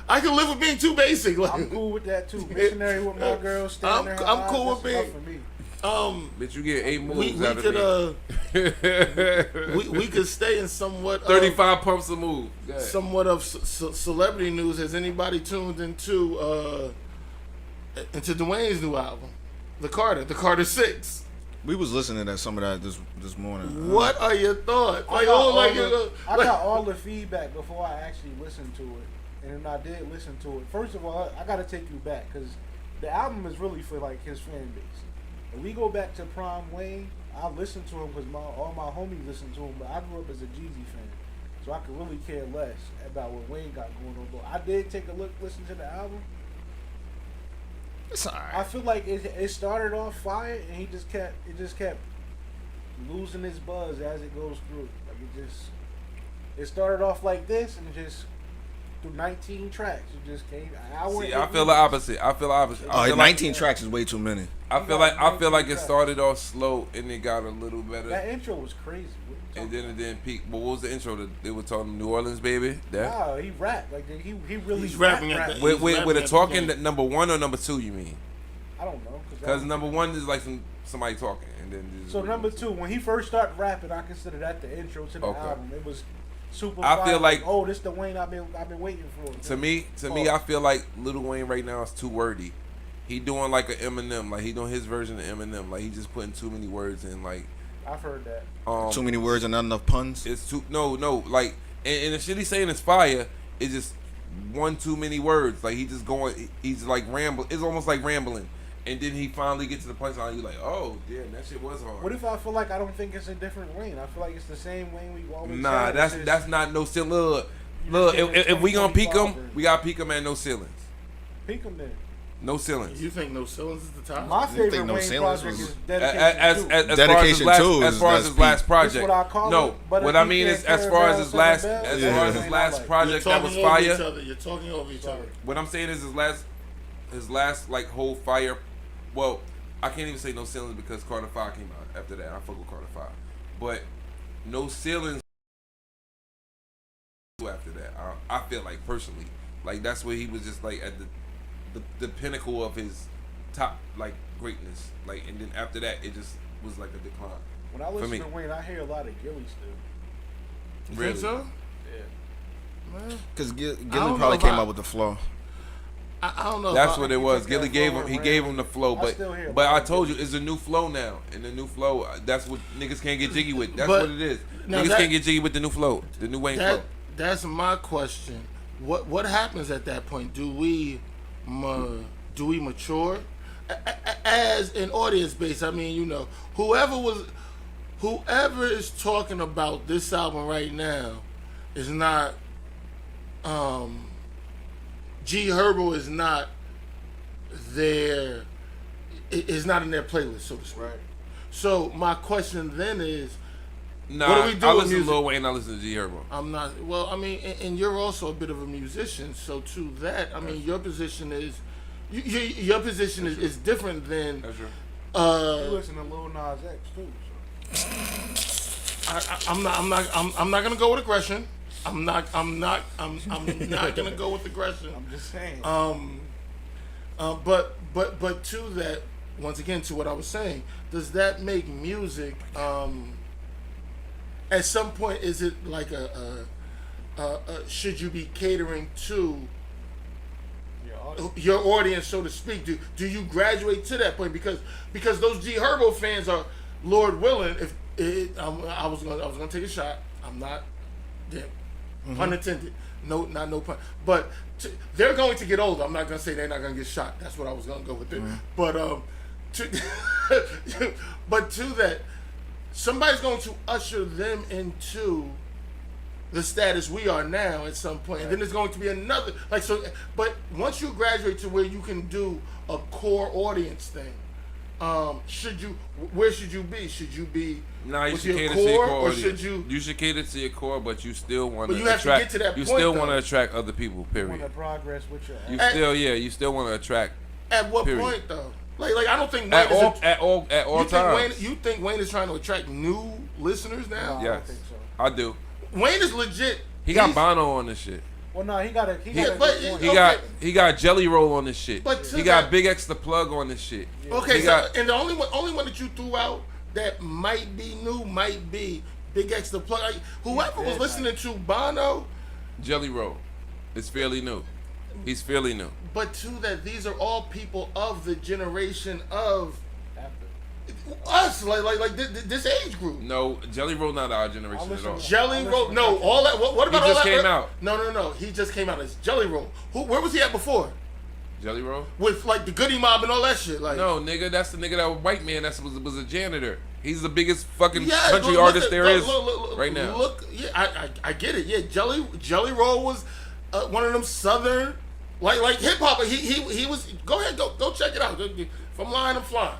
I can live with being too basic. Like, I'm cool with that too. Missionary with my girl. Standing in her I'm eyes, cool with that's enough being- for me. Bitch, you get 8 moves we out of could me. we could stay in somewhat 35 pumps a move. Go ahead. somewhat of celebrity news. Has anybody tuned into Dwayne's new album, The Carter 6? We was listening to some of that this morning. What are your thoughts? I got all the feedback before I actually listened to it, and then I did listen to it. First of all, I got to take you back because the album is really for like his fan base. If we go back to Prime Wayne, I listened to him because all my homies listened to him, but I grew up as a Jeezy fan, so I could really care less about what Wayne got going on. But I did take a look, listen to the album. It's alright. I feel like it started off fire, and it just kept losing its buzz as it goes through. Like it started off like this, and just through 19 tracks, it just came. See, I feel the opposite. I feel 19 tracks is way too many. I feel like it started off slow and it got a little better. That intro was crazy. And then it didn't peak. But what was the intro? They were talking New Orleans, baby. That? Nah, he rapped like he really. He's rapping at the. With it talking that number one or number two? You mean? I don't know. Because number one is like somebody talking, and then. So number two, when he first started rapping, I consider that the intro to the album. It was super. I feel like this the Wayne I've been waiting for. To me, I feel like Lil Wayne right now is too wordy. He doing like an Eminem, like he doing his version of Eminem, like he just putting too many words in, like. I've heard that. Too many words and not enough puns. It's too like and the shit he's saying is fire. It's just one too many words. Like he's like rambling. It's almost like rambling. And then he finally gets to the punchline. You're like, oh damn, that shit was hard. What if I feel like I don't think it's a different Wayne? I feel like it's the same Wayne we always. Nah, that's not no ceiling. Look, if we gonna peak him, we gotta peak him at no ceilings. Peak him then. No ceilings. You think No Ceilings is the top? My favorite No Wayne Ceilings project was- is Dedication 2. As far as his last project. That's what I call no, it, but what if I he mean can't is as tear far down as his last Seven Bells, project that was You're talking over each other. What I'm saying is his last like whole fire. Well, I can't even say No Ceilings because Carter 5 came out after that. I fuck with Carter 5, but No Ceilings after that. I feel like personally, like that's where he was just like at the pinnacle of his top like greatness. Like, and then after that, it just was like a decline. When I listen to Wayne, I hear a lot of Gilly still. Really? Think so? Yeah. Because Gilly probably came up with the flow. I don't know. That's what it was. Gilly gave him the flow, but I told you it's a new flow now, and the new flow that's what niggas can't get jiggy with. That's what it is. Niggas can't get jiggy with the new flow, the new Wayne flow. That's my question. What happens at that point? Do we mature as an audience base? I mean, you know, whoever is talking about this album right now is not G Herbo is not there, is not in their playlist, so to speak. Right. So my question then is, nah, what do we do I with listen music? to Lil Wayne, I listen to G Herbo. I'm not. Well, I mean, and you're also a bit of a musician, so to that, I mean, your position is, your position is different than. That's true. You listen to Lil Nas X too. So. I'm not gonna go with aggression. I'm not gonna go with aggression. I'm just saying. But to that, once again, to what I was saying, does that make music? At some point, is it like should you be catering to your audience, so to speak? Do you graduate to that point? Because those G Herbo fans are, Lord willing, I was gonna take a shot. I'm not. Yeah, pun intended. No pun. But they're going to get older. I'm not gonna say they're not gonna get shot. That's what I was gonna go with it. But to that, somebody's going to usher them into the status we are now at some point, and then there's going to be another so. But once you graduate to where you can do a core audience thing, where should you be? Should you be you should cater core, to your core or audience. should you? You should cater to your core, but you still want But to you have attract. to get to that you point, still though. want to attract other people. Period. Want to progress with your. You still want to attract. At what period. point though? Like I don't think Wayne at all times. You think Wayne is trying to attract new listeners now? No, Yes, I don't think so. I do. Wayne is legit. He got Bono on this shit. Well, no, he got a. He got Jelly Roll on this shit. But he got Big X the Plug on this shit. Okay, and the only one that you threw out that might be new might be Big X the Plug. Whoever was listening to Bono, Jelly Roll, it's fairly new. He's fairly new. But to that, these are all people of the generation of. Us, like this age group. No, Jelly Roll not our generation at all. Jelly Roll, no, all that. What about He all just that? came out. No. He just came out as Jelly Roll. Where was he at before? Jelly Roll? With like the Goody Mob and all that shit. Like No, nigga, that's the nigga that was white man that was a janitor. He's the biggest fucking yeah, country artist there is right now. Look, yeah, I get it. Yeah, Jelly Roll was one of them southern, like hip hop. He was. Go ahead, go check it out. If I'm lying, I'm flying.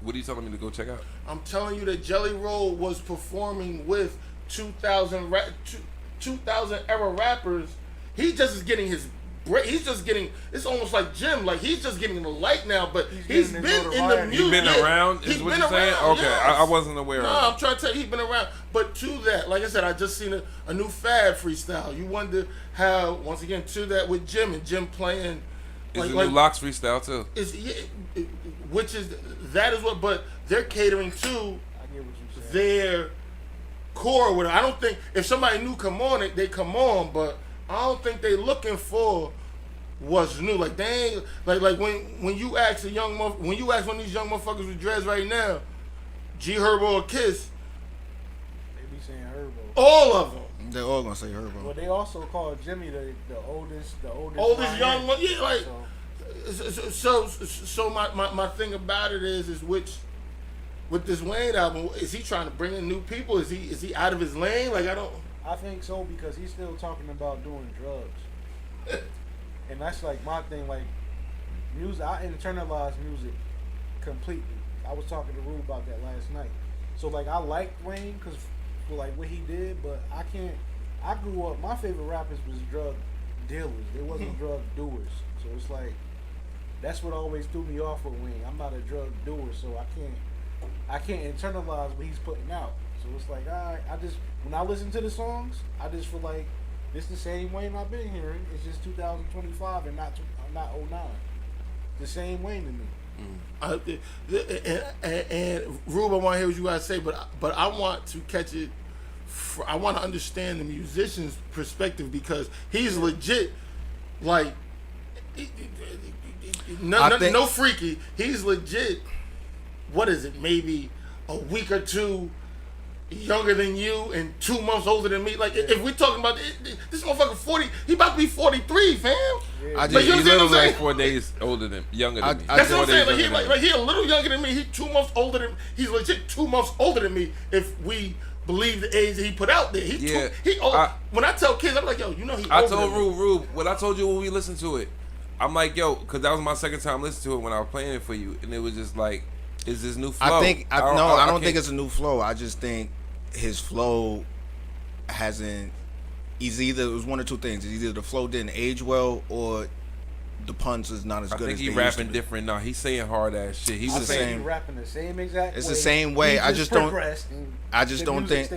What are you telling me to go check out? I'm telling you that Jelly Roll was performing with 2000 era rappers. He just is getting his break. He's just getting. It's almost like Jim. Like he's just getting the light now. But he's been in the music. He's been around. Is what you're saying? Okay, yes. I wasn't aware. No, of I'm trying to tell you, he's been around. But to that, like I said, I just seen a new Fab freestyle. You wonder how, once again, to that with Jim and Jim playing. It's a new Locks freestyle too. Which is that is what, but they're catering to their core with it. I don't think if somebody new come on, they come on, but I don't think they looking for what's new. Like they ain't like when you ask one of these young motherfuckers with dreads right now, G Herbo or Kiss, They be saying Herbo. all of them. They're all gonna say Herbo. Well, they also call Jimmy the oldest Young one. Yeah, like so. so my thing about it is which with this Wayne album, is he trying to bring in new people? Is he out of his lane? Like I think so because he's still talking about doing drugs, and that's like my thing. Like music, I internalize music completely. I was talking to Rue about that last night. So like I liked Wayne because for like what he did, but I can't. I grew up. My favorite rappers was drug dealers. They wasn't drug doers. So it's like that's what always threw me off with Wayne. I'm not a drug doer, so I can't internalize what he's putting out. So it's like, I just when I listen to the songs, I just feel like it's the same Wayne I've been hearing. It's just 2025 and not 09. The same Wayne to me. And Rube, I want to hear what you guys say, but I want to catch it. I want to understand the musician's perspective because he's legit, like no freaky. He's legit. What is it? Maybe a week or two younger than you and 2 months older than me. Like if we're talking about this motherfucker 40, he about to be 43, fam. I just, he's little like 4 days younger than me. That's what I'm saying. Like he a little younger than me. He's 2 months older than. He's legit 2 months older than me. If we believe the age that he put out there, when I tell kids, I'm like, yo, you know he. I told Rube what I told you when we listened to it. I'm like, yo, because that was my second time listening to it when I was playing it for you, and it was just like, is this new flow? I don't think it's a new flow. I just think his flow hasn't. It was one or two things. It's either the flow didn't age well or the punch is not as good as they used to be. I think he rapping different now. He's saying hard ass shit. He's the same. He's rapping the same exact. It's the same way. I just don't think.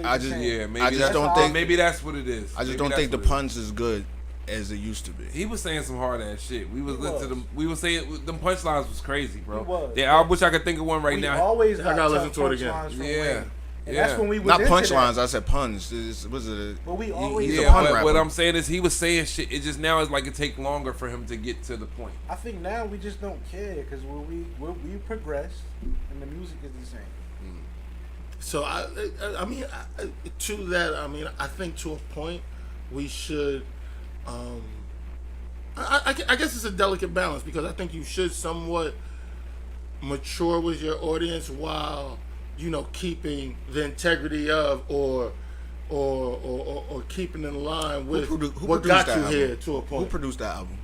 Maybe that's what it is. I just don't think the punch is good as it used to be. He was saying some hard ass shit. We was listening to them. We was saying them punchlines was crazy, bro. He was. Yeah, I wish I could think of one right now. Always I gotta listen to it again. Yeah. And that's when we was not into punchlines. that. I said puns. Was it? But we always. He's a pun rapper. What I'm saying is he was saying shit. It just now is like it take longer for him to get to the point. I think now we just don't care because we progress and the music is the same. So I mean, to that, I mean, I think to a point we should. I guess it's a delicate balance because I think you should somewhat mature with your audience while keeping the integrity of or keeping in line with what got you here to a point. Who produced that album?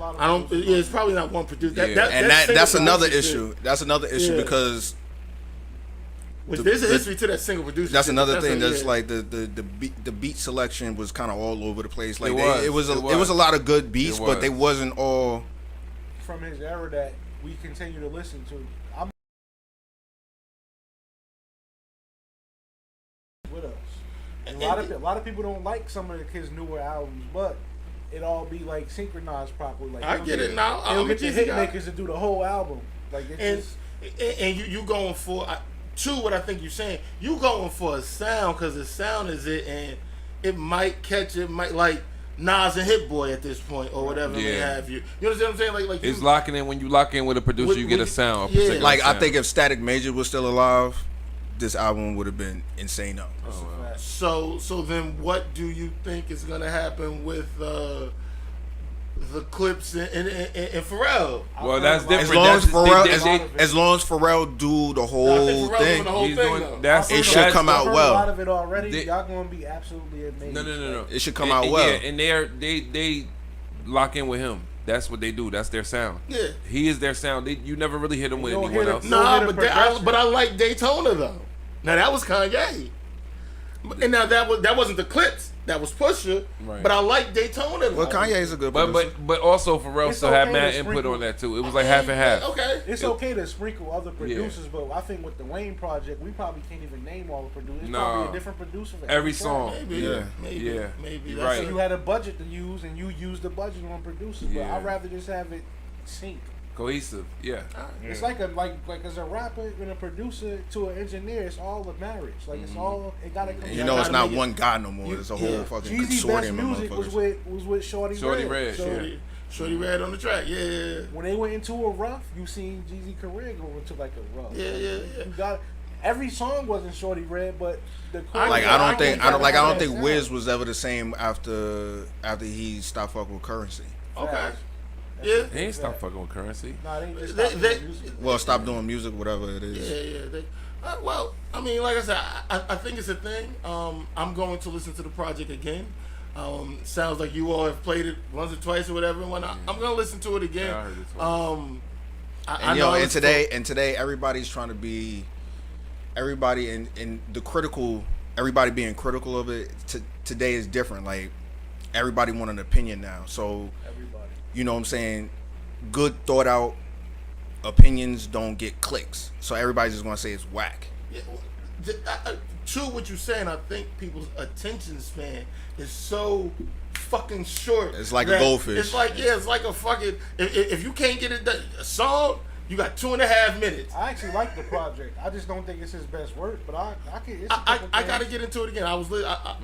I don't. Yeah, it's probably not one producer. That's another issue. That's another issue because. There's a history to that single producer. That's another thing. That's like the beat selection was kind of all over the place. Like it was a lot of good beats, but they wasn't all from his era that we continue to listen to. With us, and a lot of people don't like some of his newer albums, but it all be like synchronized properly. Like I get it now. They'll get the hit makers to do the whole album. Like and you going for. To what I think you're saying, you going for a sound because the sound is it, and it might catch it. Might like Nas and Hit Boy at this point, or whatever they Yeah. have you. You understand what I'm saying? Like It's you, locking in. When you lock in with a producer, you get a sound. A yeah. particular Like I sound. think if Static Major was still alive, this album would have been insane. Up. So then, what do you think is gonna happen with the Clips and Pharrell? Well, that's As different. As long as That's- Pharrell, they- as long as Pharrell do the I whole think Pharrell's doing thing, the whole he's thing, doing- though. that's- it should that's- come out A lot well. of it already. They- Y'all gonna be absolutely amazing. No. It should come out well. Yeah, and they lock in with him. That's what they do. That's their sound. Yeah. He is their sound. You never really hit him with You don't anyone hear else. the- Nah, hit a but progression. I like Daytona though. Now that was Kanye, and now that wasn't the Clips. That was Pusha. Right. But I like Daytona. well, though. Kanye is a good producer. But also Pharrell It's still had okay mad to input sprinkle- on that too. It was like half and half. Okay. It's okay to sprinkle other producers, but I think with the Wayne project, we probably can't even name all the producers. It's Nah. probably a different producer for Every track. song. Maybe. Yeah. Maybe. Yeah. Maybe. You're That's right. So you had a budget to use, and you used the budget on producers. But Yeah. I'd rather just have it sync. Cohesive. Yeah. It's like as a rapper and a producer to an engineer, it's all a marriage. Like it's all it gotta come. And you together. know, it's not make it- one guy no more. It's a whole yeah. fucking Jeezy's best consortium of music was motherfuckers. with Shorty Red. Shorty Red on the track. Yeah. When they went into a rough, you seen Jeezy career go into like a rough. Yeah. You got every song wasn't Shorty Red, but the Like Yeah, I don't think sound. Wiz was ever the same after he stopped fucking with Currency. Okay. Yeah. He ain't stop fucking with Currency. Nah, they just They- stopped Well, doing music. stop doing music, whatever it is. Yeah. Well, I mean, like I said, I think it's a thing. I'm going to listen to the project again. Sounds like you all have played it once or twice or whatever. And I'm going to listen to it again. Yeah, I heard it twice. I And know and it's today everybody's trying to be everybody in the critical, everybody being critical of it. Today is different. Like everybody want an opinion now. So Everybody. you know what I'm saying? Good thought out opinions don't get clicks. So everybody's just gonna say it's whack. Yeah, true what you're saying. I think people's attention span is so fucking short. It's like a that goldfish. It's like it's like a fucking. If you can't get it done, a song, you got 2.5 minutes. I actually like the project. I just don't think it's his best work, but I can. It's a I couple got to things. get into it again.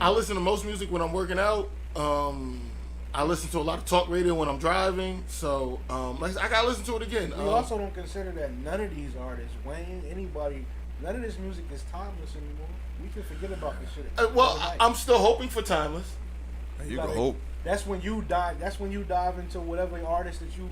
I listen to most music when I'm working out. I listen to a lot of talk radio when I'm driving. So like I gotta listen to it again. We also don't consider that none of these artists, Wayne, anybody, none of this music is timeless anymore. We can forget about this shit. well, overnight. I'm still hoping for timeless. You gotta- can hope. That's when you dive. That's when you dive into whatever artist that you.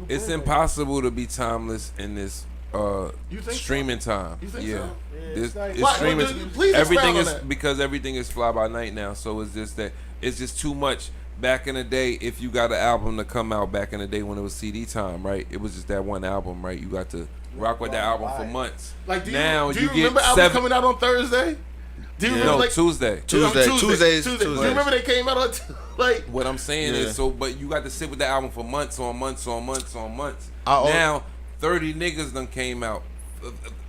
It's bring. impossible to be timeless in this You think so? streaming time. You think yeah. so? Yeah, This, it's like- it's Why- streaming. well, please Everything expound is on that. because everything is fly by night now. So it's just that it's just too much. Back in the day, if you got an album to come out back in the day when it was CD time, right? It was just that one album, right? You got to rock with that album for months. Like, do you, now do you get remember albums 7. coming out on Thursday? Do you remember No, like Tuesday. Tuesdays. Do you remember they came out on like? What I'm saying Yeah. is, but you got to sit with the album for months on months on months on months. I- Now 30 niggas done came out,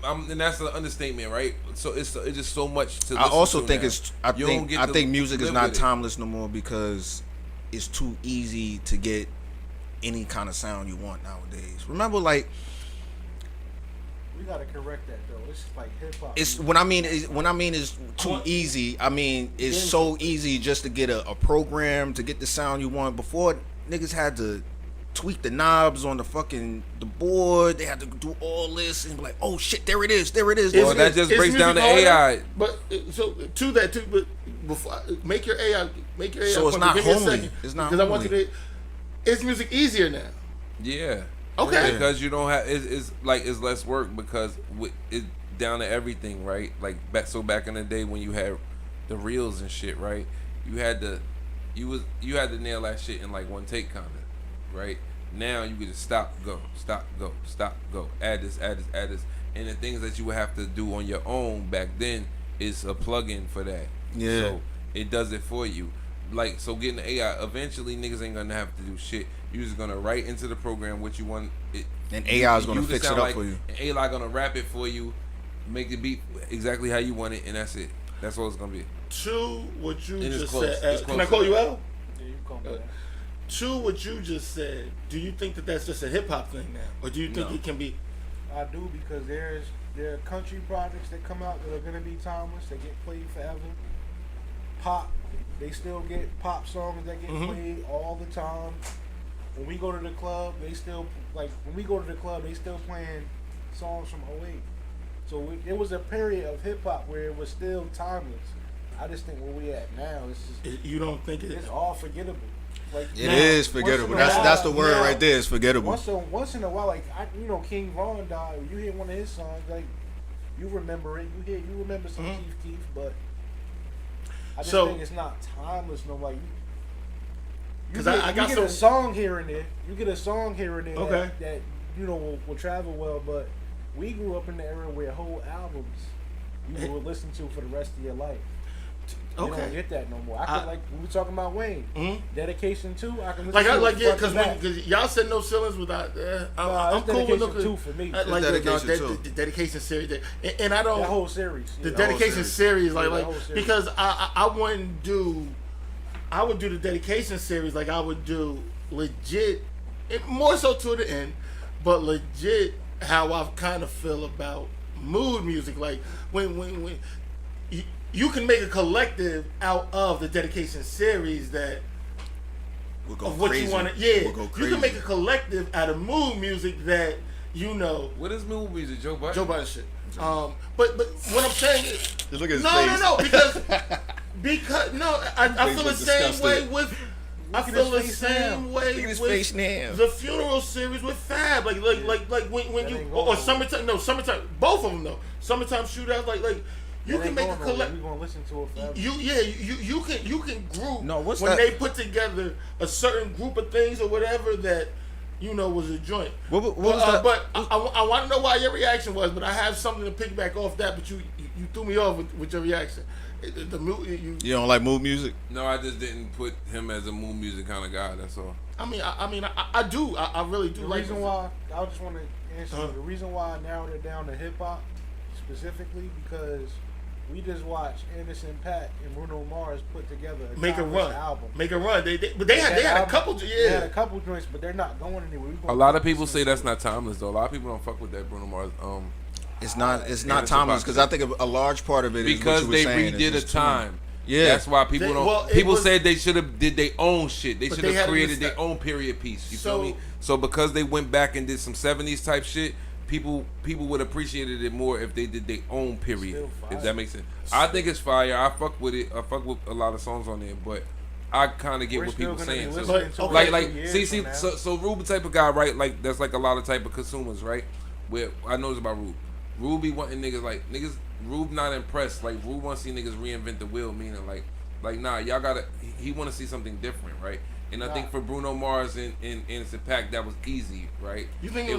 and that's an understatement, right? So it's just so much to. I listen also to think now. it's. You don't get I to think music is live not with it. timeless no more because it's too easy to get any kind of sound you want nowadays. Remember, like We gotta correct that though. It's like hip hop. it's when I mean is too easy. I mean it's so easy just to get a program to get the sound you want. Before niggas had to tweak the knobs on the board. They had to do all this and be like, oh shit, there it is. Well, that just breaks down to music harder? AI. But so to that too. But before make your AI. So it's not give me a homely. second, It's not because I want you homely. to. Is music easier now? Yeah. Okay. Because you don't have it's like it's less work because it's down to everything, right? Like back in the day when you had the reels and shit, right? You had to nail that shit in like one take, kinda, right? Now you get to stop, go, add this, and the things that you would have to do on your own back then is a plug-in for that. Yeah. So it does it for you. Like, so getting the AI, eventually niggas ain't gonna have to do shit. You're just gonna write into the program what you want. And AI is gonna you fix sound it up like, for you. and AI gonna rap it for you, make the beat exactly how you want it, and that's it. That's all it's gonna be. To what you And it's just close. said. It's Can I close call to you that. Al? Yeah, you call me that. To what you just said, do you think that that's just a hip hop thing now, or do you think No. it can be? I do because there are country projects that come out that are gonna be timeless. They get played forever. Pop they still get pop songs that get played all the time. When we go to the club, they still playing songs from '08. So it was a period of hip hop where it was still timeless. I just think where we at now, You don't think it's all forgettable. Like It is forgettable. That's the word right there. It's forgettable. Once in a while, like King Von died. You hear one of his songs, like you remember it. You remember some Keith, but I just think it's not timeless no more. You get a song here and there. You get a song here and there that will travel well. But we grew up in the era where whole albums you would listen to for the rest of your life. You don't get that no more. I could like we were talking about Wayne. Dedication 2. I can listen to because y'all said no ceilings without. I'm cool with Dedication 2 for me. Like the dedication series, and I don't that whole series. The dedication series, because I wouldn't do. I would do the dedication series like I would do legit, more so to the end, but legit how I kind of feel about mood music. Like when you can make a collective out of the dedication series that we'll go of what crazy. you want to. Yeah, we'll go crazy. You can make a collective out of mood music that What is mood music? Joe Budden? Joe Budden shit. But what I'm saying is, Just look at his no, face. because I feel the same way with. I feel the same way Look at his with face now. the funeral series with Fab, like when you or summertime, both of them though. Summertime Shootout, like you can make a collect. We're gonna listen to it forever. You can group. No, what's when that? they put together a certain group of things or whatever that was a joint. What was that? But I want to know why your reaction was. But I have something to piggyback off that. But you threw me off with your reaction. You don't like mood music? No, I just didn't put him as a mood music kind of guy. That's all. I do. I really do. The reason why I just want to answer the reason why I narrowed it down to hip hop specifically because we just watched Anderson .Paak and Bruno Mars put together a Make a run album. They had a couple. They had a couple joints, but they're not going anywhere. A lot of people say that's not timeless though. A lot of people don't fuck with that Bruno Mars. It's not timeless because I think a large part of it is because what you were they saying redid a time. Yeah, that's why people don't. People said they should have did their own shit. They should have created their own period piece. You feel me? So because they went back and did some '70s type shit, people would appreciated it more if they did their own period. If that makes sense. I think it's fire. I fuck with it. I fuck with a lot of songs on there, but I kind of get what people saying. So, so Rube type of guy, right? Like that's like a lot of type of consumers, right? Where I know it's about Rube. Rube be wanting niggas. Rube not impressed. Like Rube want to see niggas reinvent the wheel, meaning like nah, y'all gotta. He want to see something different, right? And I think for Bruno Mars and Anderson .Paak, that was easy, right? You think it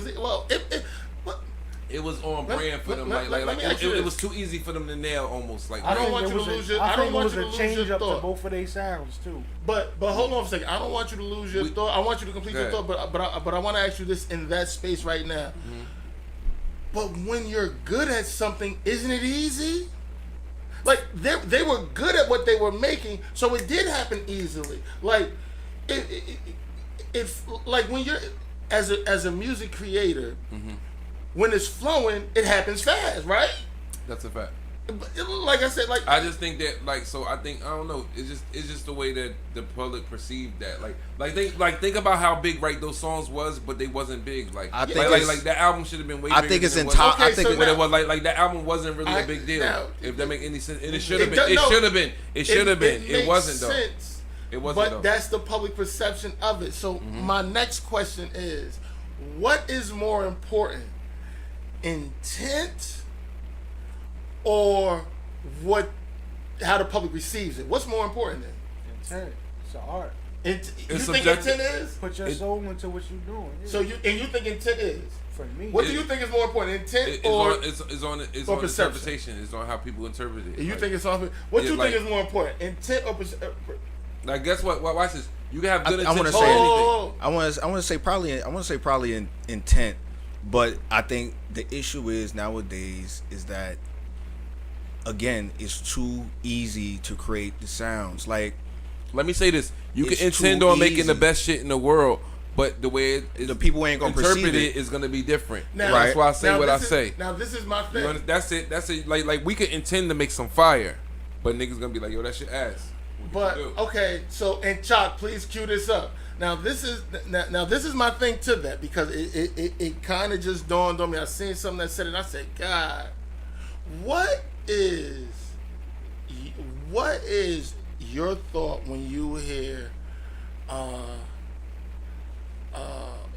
was on brand for them. It was too easy for them to nail almost. Like I don't want you to lose your. I don't want you to lose your thought. To both of their sounds too. But hold on a second. I don't want you to lose your thought. I want you to complete your thought. But I want to ask you this in that space right now. Mm-hmm. But when you're good at something, isn't it easy? Like they were good at what they were making, so it did happen easily. Like it's like when you're as a music creator. Mm-hmm. When it's flowing, it happens fast, right? That's a fact. Like I said, I just think that I don't know. It's just the way that the public perceived that. Think about how big those songs was, but they wasn't big. Like that album should have been way bigger. I think it's entire. I think it was like that album wasn't really a big deal. If that make any sense, and it should have been. It should have been. It should have been. It wasn't though. It wasn't. But that's the public perception of it. So my next question is, what is more important? Intent or how the public receives it? What's more important then? Intent. It's an art. You think intent is? Put your soul into what you're doing. Yeah. So you think intent is? For me. What do you think is more important? Intent it's on interpretation. It's on how people interpret it. You think it's on what you think is more important? Intent or perception? Like guess what? Watch this. You can have good intent. I want to say anything. I want to say probably in intent. But I think the issue is nowadays is that again it's too easy to create the sounds. Like, let me say this: you can intend on making the best shit in the world, but the way the people ain't gonna interpret it is gonna be different. Now, that's why I say what I say. Now this is my thing. That's it. That's it. Like we could intend to make some fire, but niggas gonna be like, yo, that shit ass. But okay, so and Chalk, please cue this up. Now this is my thing to that because it kind of just dawned on me. I seen something that said it. And I said, God, what is your thought when you hear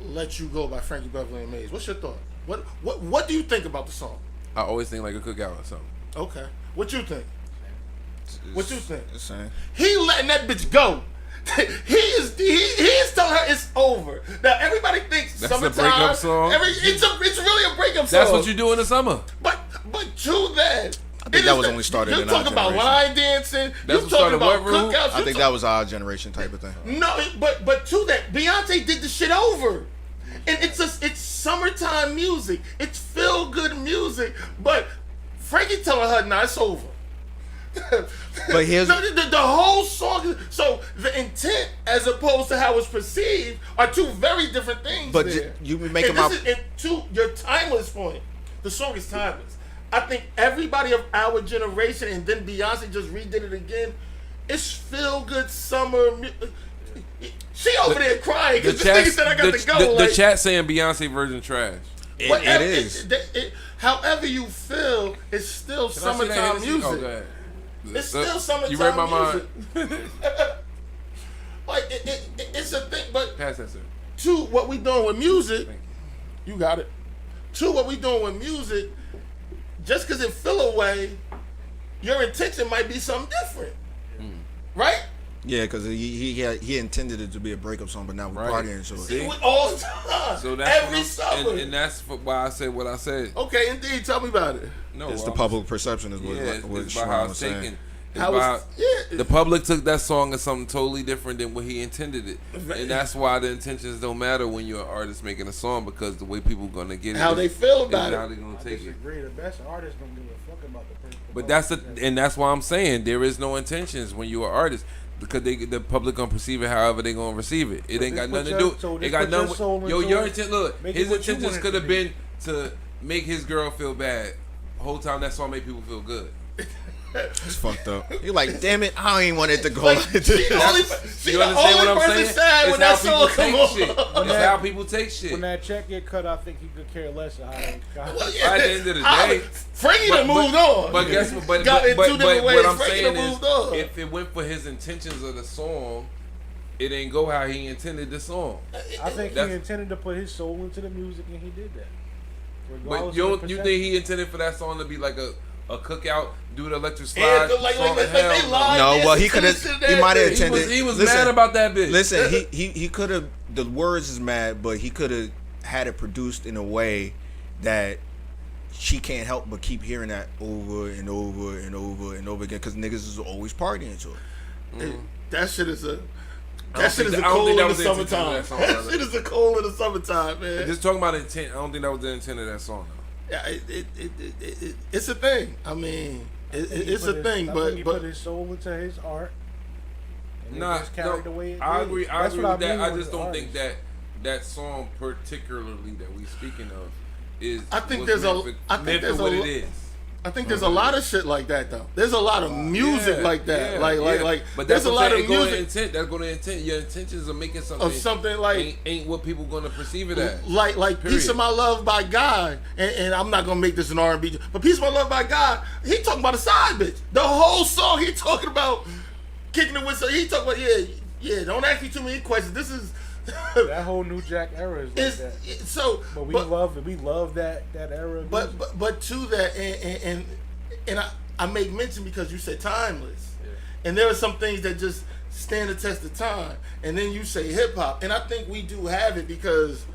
"Let You Go" by Frankie Beverly and Maze? What's your thought? What do you think about the song? I always think like a cookout or something. Okay, what you think? What you think? The same. He letting that bitch go. he is telling her it's over. Now everybody thinks That's a summertime. breakup song? It's really a breakup song. That's what you do in the summer. But to that. I think that was only started in our generation. You're talking about line dancing. That's You're talking about cookouts. I think that was our generation type of thing. No, but to that, Beyonce did the shit over. And it's summertime music. It's feel good music. But Frankie telling her, nah, it's over. But here's the whole song. So the intent, as opposed to how it's perceived, are two very different things. But there. you be making to your timeless point. The song is timeless. I think everybody of our generation, and then Beyonce just redid it again. It's feel good summer. She over there crying because this nigga said I got to go. The chat saying Beyonce version trash. It is. However you feel, it's still summertime music. Oh, go ahead. It's still summertime music. You read my mind. Like it's a thing, but pass that, sir. To what we doing with music, you got it. To what we doing with music, just because it feel away, your intention might be something different, right? Yeah, because he intended it to be a breakup song, but now we're partying to it. All the time. So that's every summer. And that's why I said what I said. Okay, indeed. Tell me about it. No, it's the public perception is what it's about how it's taken. The public took that song as something totally different than what he intended it, and that's why the intentions don't matter when you're an artist making a song, because the way people gonna get it, how they feel about it, how they gonna take it. The best artists don't give a fuck about the person. But that's why I'm saying there is no intentions when you're an artist. Because the public gonna perceive it however they gonna receive it. It ain't got nothing to do. It got nothing. Your intent. Look, his intentions could have been to make his girl feel bad. The whole time that song made people feel good. It's fucked up. You're like, damn it, I ain't want it to go. Like, she the only person sad when that song come on. It's how people take shit. When that check get cut, I think he could care less of how they got. At the end of the day, Frankie done moved on. But guess what? But what I'm saying is, if it went for his intentions of the song, it ain't go how he intended the song. I think he intended to put his soul into the music, and he did that. But you think he intended for that song to be like a cookout, do the electric slide? He could have. He might have intended. He was mad about that bitch. Listen, he could have. The words is mad, but he could have had it produced in a way that she can't help but keep hearing that over and over and over and over again, because niggas is always partying to it. That shit is a. That shit is a cold in the summertime. That shit is a cold in the summertime, man. Just talking about intent, I don't think that was the intent of that song, though. Yeah, it's a thing. I mean, it's a thing, but he put his soul into his art. And carried the way it I did. agree. I agree with that. I just don't think that song particularly that we speaking of is. I think there's a lot of shit like that though. There's a lot of music like that. Like. But there's a lot of music. Intent. That's going to intent. Your intentions of making something of something like ain't what people going to perceive it as. Like "Piece of My Love" by God, and I'm not gonna make this an R&B, but "Piece of My Love" by God, he talking about a side bitch. The whole song he talking about kicking it with. So he talking about yeah. Don't ask me too many questions. This is. That whole New Jack era is like that. So, but we love it. We love that era. But to that, and I make mention because you said timeless, and there are some things that just stand the test of time. And then you say hip hop, and I think we do have it because.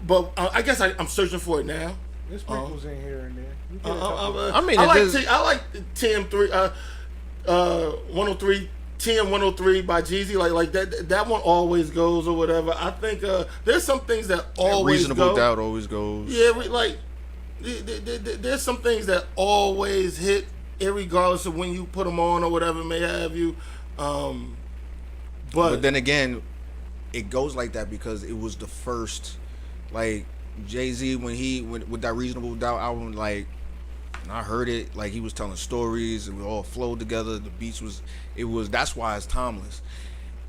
But I guess I'm searching for it now. There's sprinkles in here and there. I like TM3, 103. TM 103 by Jeezy, like that one always goes or whatever. I think there's some things that always Reasonable Doubt always goes. Yeah, there's some things that always hit, irregardless of when you put them on or whatever may have you. But then again, it goes like that because it was the first, like Jay-Z when with that Reasonable Doubt album, like And I heard it like he was telling stories, and we all flowed together. The beats that's why it's timeless.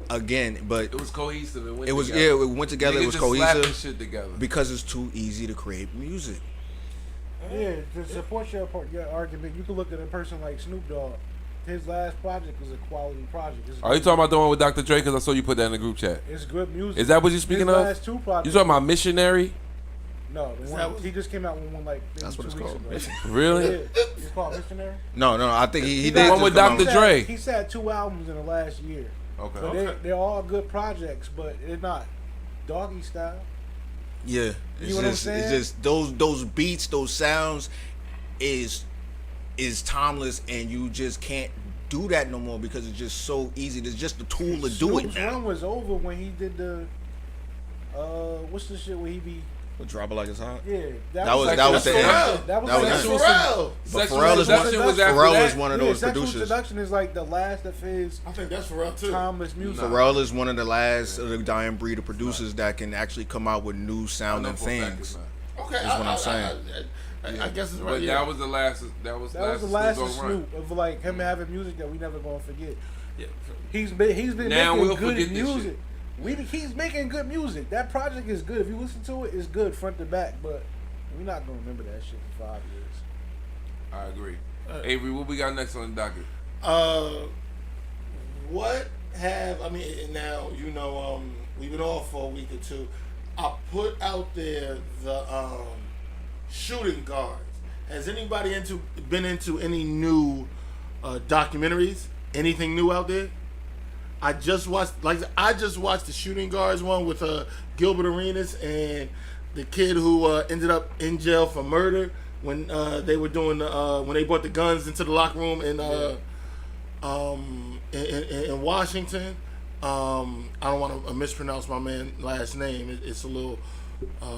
Again, but It was cohesive. It was together. yeah, it went together. Niggas It was just slapping cohesive shit together. because it's too easy to create music. Yeah, to support your argument, you can look at a person like Snoop Dogg. His last project was a quality project. Are you talking about the one with Dr. Dre? Because I saw you put that in the group chat. It's good music. Is that what you're speaking His of? last two projects. You talking about Missionary? No, the one, he just came out with one like maybe That's what 2 it's weeks called. ago. Really? Yeah, it's called Missionary. No, I think he The did one just with come out Dr. Dre. He said 2 albums in the last year. Okay. So they're all good projects, but they're not doggy style. Yeah, You know what I'm it's saying? just those beats, those sounds is timeless, and you just can't do that no more because it's just so easy. There's just the tool to do it Snoop's now. run was over when he did the what's the shit where he be Drop it like it's hot. yeah That was the end. That was That was like- it. Pharrell. But Sexual Pharrell is one. Seduction was after Pharrell that? is one of Yeah, those Sexual producers. Seduction is like the last of his I think that's Pharrell too. timeless music. Pharrell is one of the last of the dying breed of producers that can actually come out with new sounding things. Okay, That's what I'm saying. I guess it's right. But Yeah. that was the last. That was That was the last of Snoop Dogg run. Snoop of like him having music that we never gonna forget. Yeah. He's been Now making we'll good forget this music. He's making good music. That project is good. If you listen to it, it's good front to back. But we're not gonna remember that shit for 5 years. I agree. Avery, what we got next on the docket? What have I mean? Now you know we've been off for a week or two. I put out there the shooting guards. Has anybody been into any new documentaries? Anything new out there? I just watched the shooting guards one with Gilbert Arenas and the kid who ended up in jail for murder when they were doing when they brought the guns into the locker room in Washington. I don't want to mispronounce my man's last name. It's a little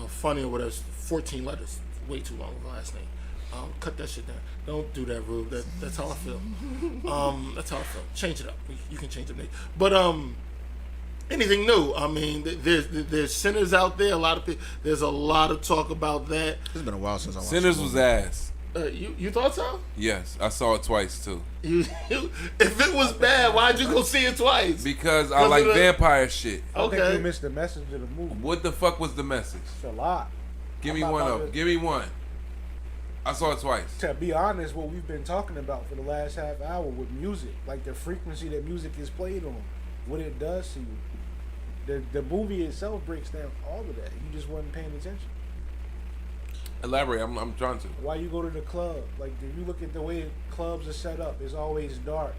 funny or whatever. It's 14 letters, way too long of a last name. Cut that shit down. Don't do that, Rube. That's how I feel. That's how I feel. Change it up. You can change it, Nate. But anything new? I mean, there's Sinners out there. A lot of people. There's a lot of talk about that. It's been a while since I watched Sinners the was movie. ass. You thought so? Yes, I saw it twice too. If it was bad, why'd you go see it twice? Because I like of the- vampire shit. I think Okay. you missed the message of the movie. What the fuck was the message? It's a lot. Give me I'm not one about of them. to- Give me one. I saw it twice. To be honest, what we've been talking about for the last half hour with music, like the frequency that music is played on, what it does to you. The movie itself breaks down all of that. You just wasn't paying attention. Elaborate. I'm trying to. Why you go to the club? Like if you look at the way clubs are set up, it's always dark,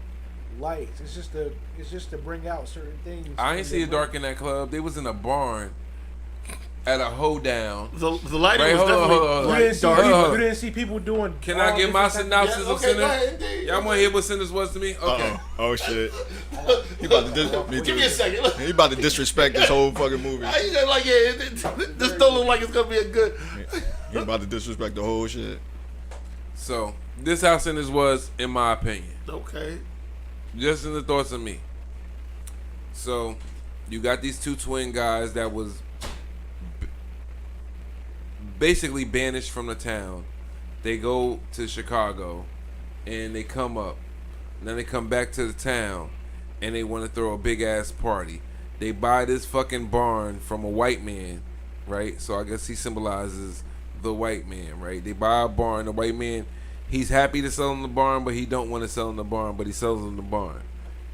lights. It's just to bring out certain things. I ain't see it dark in that club. They was in a barn at a hoedown. The lighting Right, was hold on, definitely hold on. You bright, didn't see dark. people. Hold on. You didn't see people doing. Can all I give my different types- synopsis Yeah, of okay, Sinners? go ahead, indeed. Y'all want to hear what Sinners was to me? Okay. Oh shit. He about to Give me a second. Look. He about to disrespect this whole fucking movie. How you just like this don't look like it's gonna be a good. He about to disrespect the whole shit. So this how Sinners was, in my opinion. Okay. Just in the thoughts of me. So you got these two twin guys that was basically banished from the town. They go to Chicago and they come up. And then they come back to the town and they want to throw a big ass party. They buy this fucking barn from a white man, right? So I guess he symbolizes the white man, right? They buy a barn. The white man, he's happy to sell them the barn, but he don't want to sell them the barn, but he sells them the barn.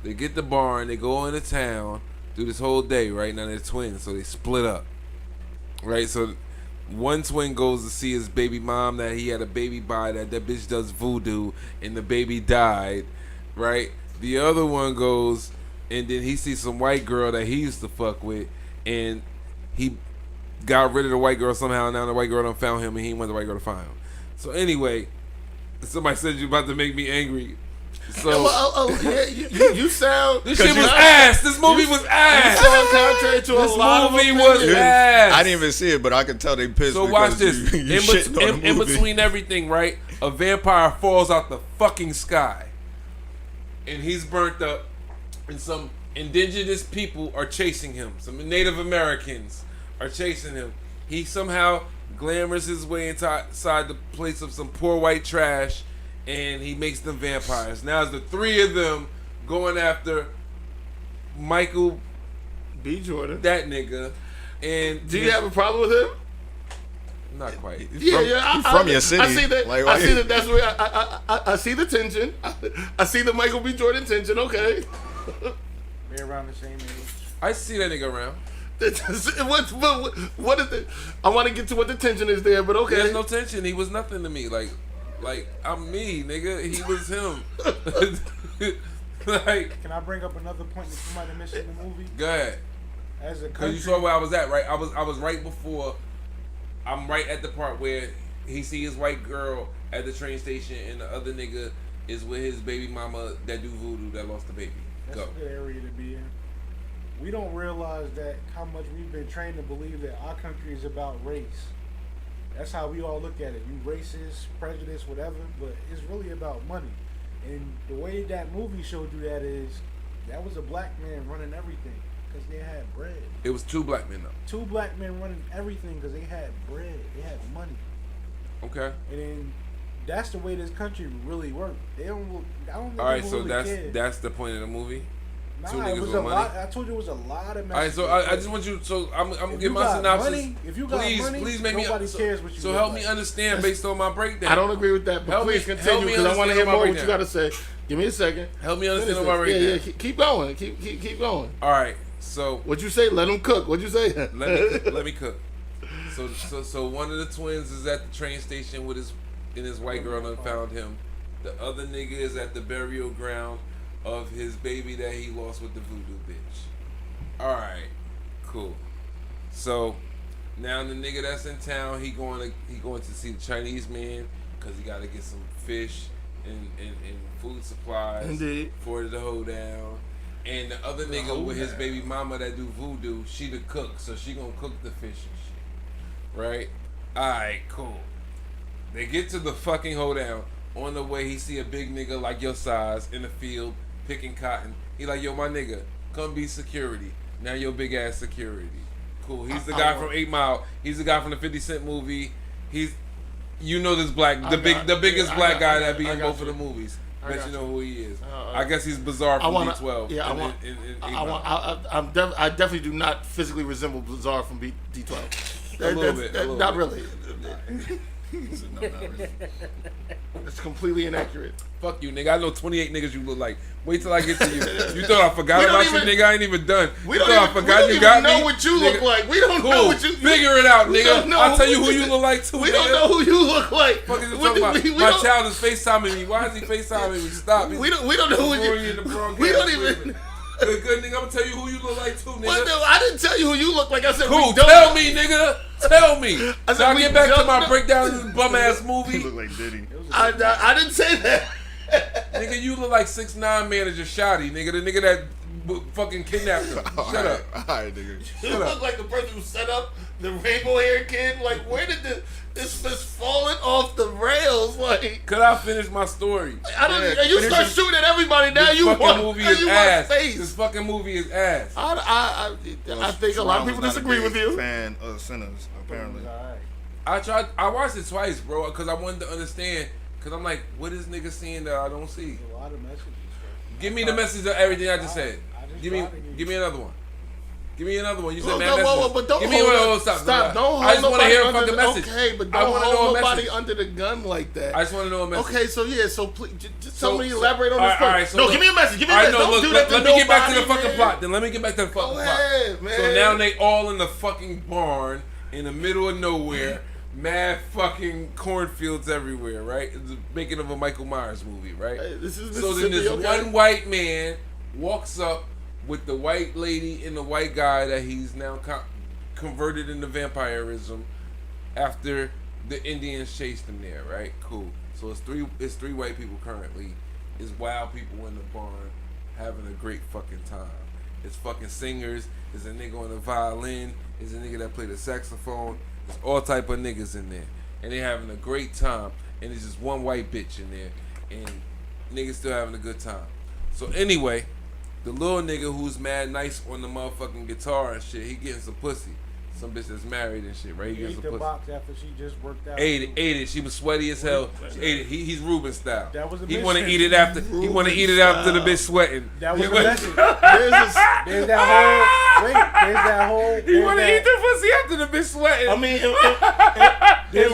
They get the barn. They go into town, do this whole day, right? Now they're twins, so they split up, right? So one twin goes to see his baby mom that he had a baby by, that bitch does voodoo, and the baby died, right? The other one goes, and then he sees some white girl that he used to fuck with, and he got rid of the white girl somehow. Now the white girl done found him, and he didn't want the white girl to find him. So anyway, somebody said you about to make me angry. So You sound. this shit was ass. This movie was You ass. sound contrary to a This lot movie of was opinions. ass. I didn't even see it, but I can tell they pissed. So because watch this. You shitting on the In movie. between everything, right? A vampire falls out the fucking sky, and he's burnt up. And some indigenous people are chasing him. Some Native Americans are chasing him. He somehow glamours his way inside the place of some poor white trash, and he makes them vampires. Now it's the three of them going after Michael B. Jordan. that nigga. And Do you have a problem with him? Not quite. Yeah, from your city. I see that. Like, I see that. That's where I see the tension. I see the Michael B. Jordan tension. Okay. They're around the same age. I see that nigga around. What is it? I want to get to what the tension is there, but okay. There's no tension. He was nothing to me. Like I'm me, nigga. He was him. Like, Can I bring up another point that you might have missed in the movie? go ahead. As a Cause country, you saw where I was at, right? I was right before. I'm right at the part where he see his white girl at the train station, and the other nigga is with his baby mama that do voodoo that lost the baby. that's Go. a good area to be in. We don't realize that how much we've been trained to believe that our country is about race. That's how we all look at it. You racist, prejudice, whatever, but it's really about money. And the way that movie showed you that was a black man running everything because they had bread. It was two black men though. Two black men running everything because they had bread, they had money. Okay. And then that's the way this country really works. They don't. I don't think All right. people So really care. that's the point of the movie. Two Nah, it niggas was with a money. lot. I told you it was a lot of. All right. So I just want you. So I'm gonna If give you my got synopsis. money- if you got please, money, please make nobody me. cares what you So look help like. me understand based on my breakdown. I don't agree with that, but Help please me continue because I want to hear understand more my what you got to say. Give me a second. Help me understand Finish my this. breakdown. Yeah. Keep going. Keep going. All right. So What'd you say? Let them cook. What'd you say? let me cook. So one of the twins is at the train station with his white girl and found him. The other nigga is at the burial ground of his baby that he lost with the voodoo bitch. All right, cool. So now the nigga that's in town, he going to see the Chinese man because he got to get some fish and food supplies Indeed. for it to hold down. And the other nigga with his baby mama that do voodoo, she the cook, so she gonna cook the fish and shit. Right? Alright, cool. They get to the fucking hoedown. On the way, he see a big nigga like your size in the field picking cotton. He like, yo, my nigga, come be security. Now your big ass security. Cool. He's the guy from 8 Mile. He's the guy from the 50 Cent movie. You know this the biggest black guy that be in both of the movies. Bet you know who he is. I guess he's Bizarre from D12. Yeah, I definitely do not physically resemble Bizarre from D12. A little bit. Not really. It's completely inaccurate. Fuck you, nigga. I know 28 niggas you look like. Wait till I get to you. You thought I forgot about you, nigga? I ain't even done. We You don't thought I even, forgot we you don't got even know me? what you Nigga, look like. We don't cool. know what you... Figure it out, we don't nigga. know I'll tell who you who you- you look like too, We nigga. don't know who you look like. Fuck is you What talking do- about? we My don't- child is FaceTiming me. Why is he FaceTiming me? Stop. We don't know who you... We don't even... Good nigga. I'm gonna tell you who you look like too, nigga. What the, I didn't tell you who you look like. I said Cool. we don't. Tell me, nigga. Tell me. I said So I we get back to don't my know. breakdown of this bum ass movie. like Diddy. I didn't say that. Nigga, you look like 6ix9ine manager Shotty, nigga. The nigga that fucking kidnapped him. Shut up. Alright, nigga. You look like the person who set up the rainbow haired kid. Like, where did this falling off the rails? Like, Could I finish my story? I don't. And you start shooting at everybody now. This You fucking want movie and is you ass. want This face. fucking movie is ass. I think a lot of people disagree with you. Fan of Sinners, apparently. Alright. I watched it twice, bro, because I wanted to understand. Because I'm like, what is nigga seeing that I don't see? A lot of messages. Bro. Give me the message of everything I just said. I just Give me tried to give me another one. Give me another one. You said Whoa, man whoa, messages. whoa, but don't Give me hold one. up. Oh, stop. Stop. Don't hold I just want to nobody hear a under fucking the, message. Okay, but I don't wanna know hold a nobody message. under the gun like that. I just want to know a message. Okay, so yeah, so please, just So- tell me, elaborate on all this. right, all right, so no, look- give me a message. Give me a All right, message. no, Don't look, do that let to me get back to the nobody, fucking man. plot. Then let me get back to the fucking Go plot. ahead, man. So now they all in the fucking barn in the middle of nowhere. Mad fucking cornfields everywhere, right? It's the making of a Michael Myers movie, right? Hey, this is So then this Mississippi, okay? one white man walks up with the white lady and the white guy that he's now converted into vampirism after the Indians chased him there, right? Cool. So it's three white people currently. It's wild people in the barn having a great fucking time. It's fucking singers. There's a nigga on the violin. There's a nigga that played the saxophone. There's all type of niggas in there. And they having a great time. And there's just one white bitch in there. And niggas still having a good time. So anyway, the little nigga who's mad nice on the motherfucking guitar and shit, he getting some pussy. some bitch that's married and shit, right? He He gets ate a the pussy. box after she just worked out. Ate it. She was sweaty as hell. She ate it. He's Ruben style. That was a He want to message. eat it after. He want to eat it after the bitch sweating. That was He the wa- message. There's that whole. Wait, there's that whole. He want to eat the pussy after the bitch sweating. I mean, There's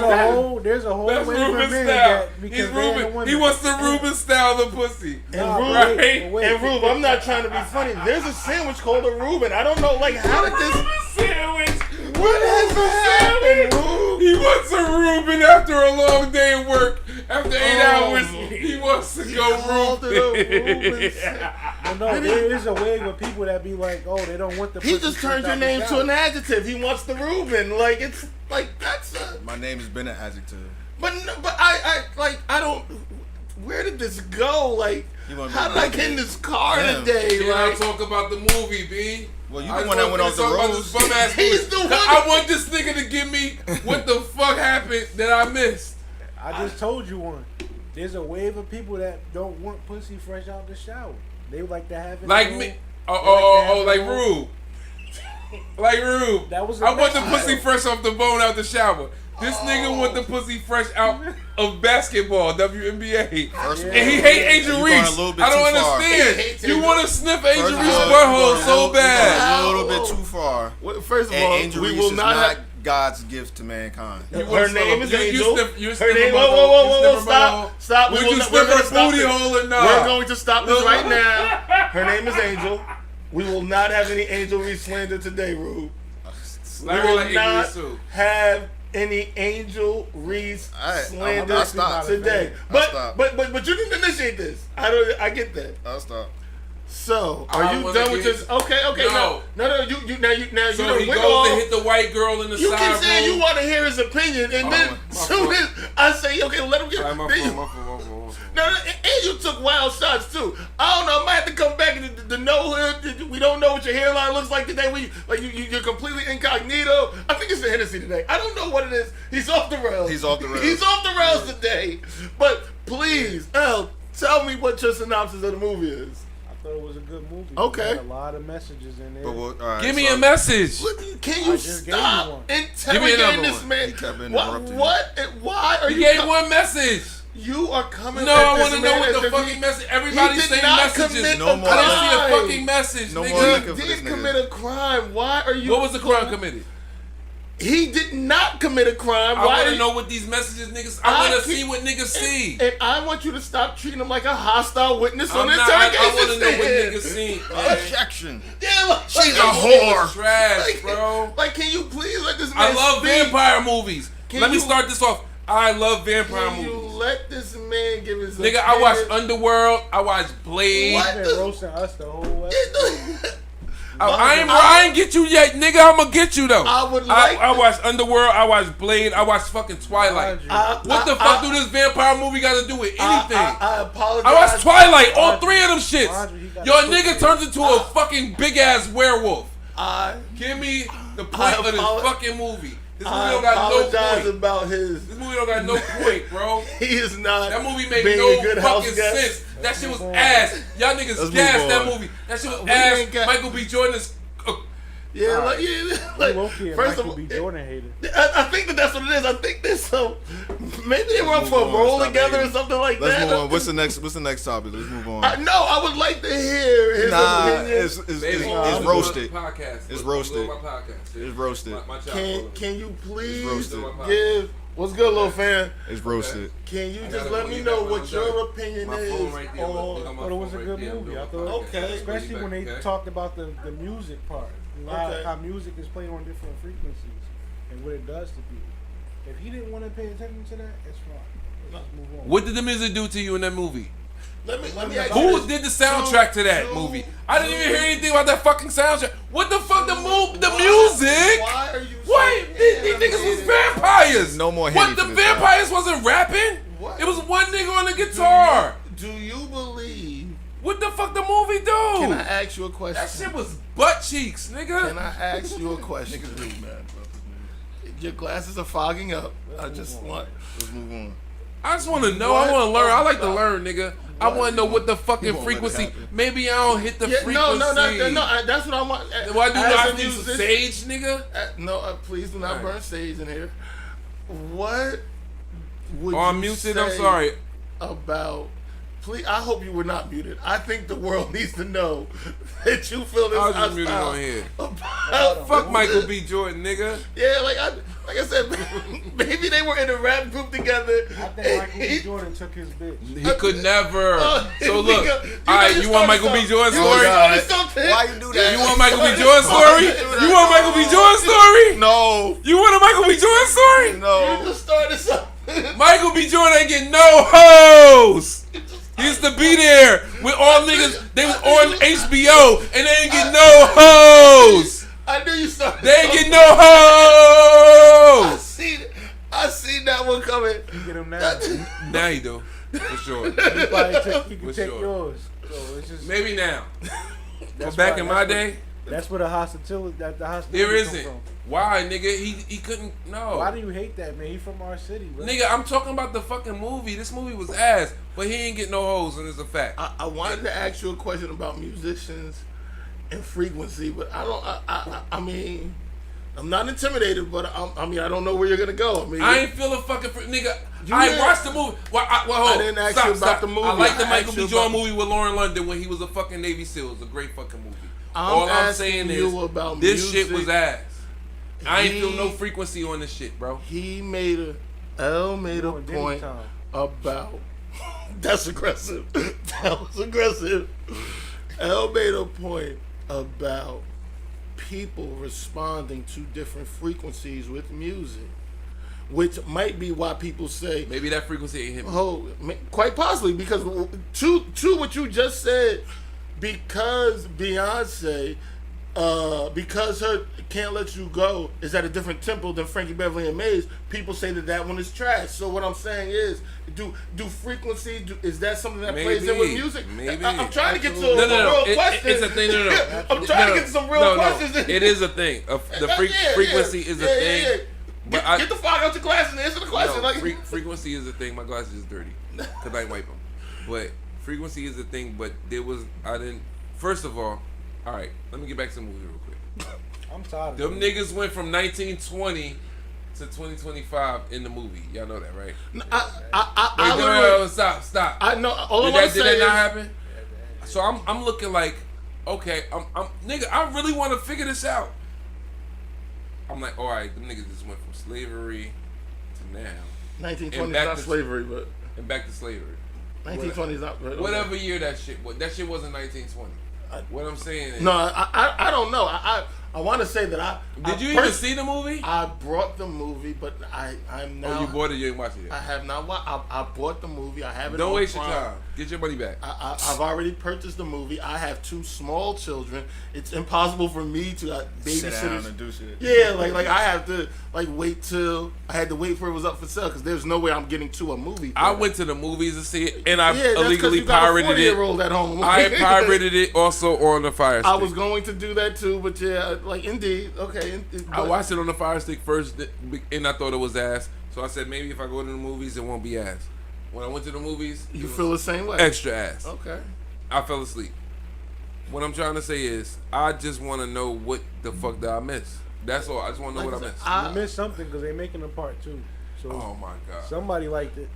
a whole That's way for Ruben men style. that because He's they ain't Ruben. women. He wants the Ruben style the pussy. Nah, Right. and Rube, I'm not trying to be funny. There's a sandwich called a Reuben. I don't know, like, how did this? Sandwich. What has happened, Rube? He wants a Reuben after a long day of work. After 8 hours, man. he wants to Called go it a Reuben. Reuben. Well, no, there is a wave of people that be like, oh, they don't want the. He pussy just fresh turned your out the name to shower. an adjective. He wants the Reuben. Like, it's like that's a. My name has been an adjective. But no, but I don't. Where did this go? Like, You wanna how be did I like get in that? this car Damn. today? Can I Like, talk about the movie, B? Well, you I the one that went off the talk about road. this bum-ass He's movie. the one I want this nigga to give me what the fuck happened that I missed. I just told you one. There's a wave of people that don't want pussy fresh out the shower. They like to have it. Like all- me. they Like to have it all- Rube. Like Rube. That was a I want the message. pussy fresh off the bone out the shower. This nigga want the pussy fresh out of basketball, WNBA. First of And he all, hate Angel you going a Reese. little bit I don't too far. He understand. hates You Angel- want to sniff Angel First of Reese's all, butthole you're so going bad. a little bit too far. First of And all, Angel we Reese will is not have. God's gift to mankind. You Her wanna name sniff- is you Angel. sniff- you Her sniff name. her Whoa, butthole. whoa, You whoa, sniff whoa! her Stop! butthole. Stop! Would We you will not, sniff we're her gonna stop booty this. hole or not? We're going to stop this right now. Her name is Angel. We will not have any Angel Reese slander today, Rube. We Like will Angel not Reese too. have any Angel Reese Alright, slander I'll stop. today. I'll stop. But you didn't initiate this. I get that. I'll stop. So I are you wanna done with get- this? Okay. No. No. You now you So done he went goes off. to hit the white girl in the You side keep saying room. you want to hear his opinion, and then my soon as I say, okay, let him get. Alright, my then you- fault. No, and you took wild shots too. I don't know. I might have to come back and to know him. We don't know what your hairline looks like today. You're completely incognito. I think it's the Hennessy today. I don't know what it is. He's off the rails. He's off the rails. He's off the rails today. But please, El, tell me what your synopsis of the movie is. I thought it was a good movie. Okay. It had a lot of messages in there. But all right, Give me so a message. Can you I just gave you stop one. interrogating another this one. man? He kept What? interrupting. What? And why are You you? gave one message. You are coming. No, at I this want to know man what as the if he- fucking message. Everybody's He did saying not messages. commit No a more I crime. didn't see a crime. fucking message, No nigga. more liquor for He this did nigga. commit a crime. Why are you? What was the crime committed? He did not commit a crime. I Why want are to you? know what these messages niggas. I I want to keep- see what niggas see. And I want you to stop treating him like a hostile witness on I'm the not, I interrogation want to know what stand. niggas see, man. Objection. Yeah, like, She's a like, whore. Trash, bro. Like, can you please let this man I love speak? vampire movies. Can Let me you- start this off. I love vampire Can you movies. let this man give his Nigga, I watched opinion? Underworld. I watched Blade. What? You've been roasting us the whole episode. I ain't get you yet, nigga. I'm gonna get you though. I would like I watched Underworld. I watched Blade. I watched fucking Twilight. What the fuck do this vampire movie got to do with anything? I apologize. I watched Twilight. All three of them shits. Roger, he got Your a nigga foot turns into a fucking big ass werewolf. I Give me the point of this fucking movie. This movie don't got no apologize point. about his. This movie don't got no point, bro. He is not. That movie made being no a good house fucking guest. sense. That shit was ass. Y'all niggas Let's gassed move that on. movie. That shit was We ass. ain't got- Michael B. Jordan is. Yeah, like, like Low-key and first of Michael all, B. Jordan hated. I think that's what it is. I think there's some. Maybe they run for a move on. role Stop together or hating. something like Let's that. move on. What's the next topic? Let's move on. No, I would like to hear his Nah, opinion. it's roasted. Podcast. It's roasted. My podcast. It's roasted. My child Can you please roasted. give? What's good, little fan? It's roasted. Can you I just gotta let go me get know that when what I'm your done. opinion My is phone right there. Look, on. look on my I thought it was a phone good right there. movie. I I'm thought, doing my Okay. podcast. especially when they Okay. talked about the music part, Okay. how music is played on different frequencies and what it does to people. If he didn't want to pay attention to that, it's fine. Let's just move on. What did the music do to you in that movie? Let me ask you Who this. did the soundtrack to that movie? I didn't even hear anything about that fucking soundtrack. What the fuck? The music? Why are you? What? so These niggas was animated? vampires. No more What? Henny The for this vampires wasn't rapping? What? It was one nigga on the guitar. Do you believe? What the fuck the movie do? Can I ask you a question? That shit was butt cheeks, nigga. Can I ask you a question? Your glasses are fogging up. I just want. Let's move on. I just want to know. I want to learn. I like to What learn, nigga. I want to know what the fucking won't let it frequency. happen. Maybe I don't hit the frequency. No. That's what I want. Why do As I a need some musician- sage, nigga? No, please do not Alright. burn sage in here. What would Oh, I'm you muted. say I'm sorry. about? Please, I hope you were not muted. I think the world needs to know that you feel this I was just muted hostile on here. about Fuck Michael B. Jordan, nigga. Yeah, like I said, maybe they were in a rap group together. I think Michael B. Jordan took his bitch. He could never. So look, You all right, you want Michael B. Jordan's story? Why you do that? You want Michael B. Jordan's story? You want Michael B. Jordan's story? No. You want a Michael B. Jordan story? You No. just started something. Michael B. Jordan ain't getting no hoes. He used to be there with all niggas. They was on HBO and they ain't getting no hoes. I knew you started. They ain't getting no I hoes. seen that one coming. You get him now. Now you do, for sure. He can For take sure. yours. So it's just Maybe now. that's But back why- in my that's day, where- that's where the hostility come there isn't. from. Why, nigga? He couldn't. No. Why do you hate that, man? He from our city, bro. Nigga, I'm talking about the fucking movie. This movie was ass, but he ain't get no hoes, and it's a fact. I wanted to ask you a question about musicians and frequency, but I mean, I'm not intimidated, but I mean, I don't know where you're gonna go. I mean, I ain't feel a fucking nigga. You I did. watched the movie. Well, hold. I didn't ask you about the movie. I like the I Michael asked B. you Jordan about- movie with Lauren London when he was a fucking Navy SEAL. It's a great fucking movie. I'm All I'm asking saying you is about this shit music. was ass. I ain't feel He- no frequency on this shit, bro. He made a L made a Doing Diddy point time. about that's aggressive. That was aggressive. L made a point about people responding to different frequencies with music, which might be why people say, Maybe that frequency ain't hit me. "Oh, quite possibly," because to what you just said, because Beyonce. Because her Can't Let You Go is at a different tempo than Frankie Beverly and Maze, people say that one is trash. So what I'm saying is, do frequency, is that something that plays in with Maybe. music? Maybe. I'm trying to get to a No. real question. It's a thing. No. I'm trying to get to some real questions. It is a thing. Frequency is a thing. But Get the fuck out your glasses and answer the question. No, frequency is a thing. My glasses is dirty because I wipe them. But frequency is a thing. But First of all right. Let me get back to the movie real quick. I'm tired of Them it. niggas went from 1920 to 2025 in the movie. Y'all know that, right? I Stop. I know. All I Did want that to say not is, happen? So I'm looking like, okay, I'm nigga, I really want to figure this out. I'm like, all right, them niggas just went from slavery to now 1920 is back not to- slavery, but and back to slavery. 1920 is not. Whatever year that shit was, that shit wasn't 1920. What I'm saying is, No, I don't know. I want to say that did you even see the movie? I brought the movie, but I'm now. Oh, you bought it, you ain't watched it yet. I have not. I bought the movie. I have it. Don't on waste your Prime. time. Get your money back. I've already purchased the movie. I have 2 small children. It's impossible for me to Sit down babysit. and do shit. Yeah, like I have to wait till I had to wait for it was up for sale because there's no way I'm getting to a movie. I went to the movies to see it, and I Yeah, that's 'cause illegally you got a pirated it. 40-year-old at home. I pirated it also on the Fire Stick. I was going to do that too, but yeah, like indeed, okay. I watched it on the Fire Stick first, and I thought it was ass. So I said maybe if I go to the movies, it won't be ass. When I went to the movies, You it was feel the same way? extra ass. Okay. I fell asleep. What I'm trying to say is, I just want to know what the fuck did I miss. That's all. I just want to know what I missed. You missed something because they're making a part 2. So Oh my god. somebody liked it.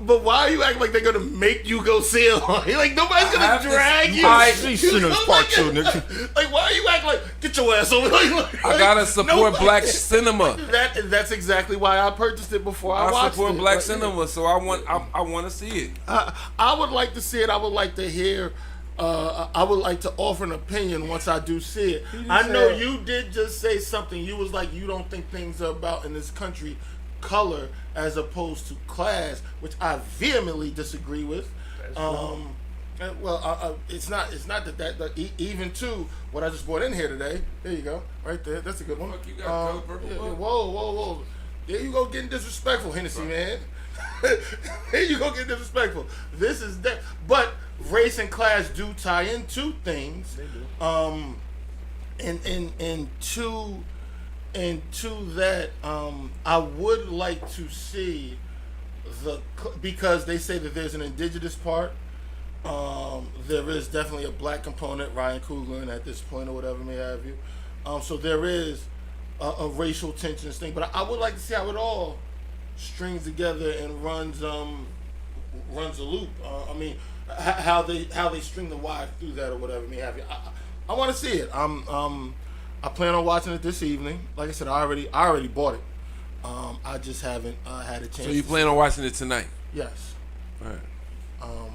But why are you acting like they're gonna make you go see it? Like nobody's I gonna have to drag see- you. I- See Sinners Part 2, nigga. Like why are you acting like get your ass over? I gotta support black cinema. That's exactly why I purchased it before I I watched support it. black Like, cinema, so I want to see it. I would like to see it. I would like to hear. I would like to offer an opinion once I do see it. just I know said- you did just say something. You was like, you don't think things are about in this country color as opposed to class, which I vehemently disagree with. It's not that even to what I just brought in here today. There you go, right there. That's a good one. Fuck, you got color purple yeah, book? whoa. There you go, getting disrespectful, Hennessy, man. There you go, getting disrespectful. This is that, but race and class do tie into things. They do. And to that, I would like to see because they say that there's an indigenous part There is definitely a black component, Ryan Coogler, at this point or whatever may have you. So there is a racial tensions thing, but I would like to see how it all strings together and runs a loop. I mean, how they string the wire through that or whatever may have you. I want to see it. I plan on watching it this evening. Like I said, I already bought it. I just haven't had a chance. So you plan on watching it tonight? Yes. All right.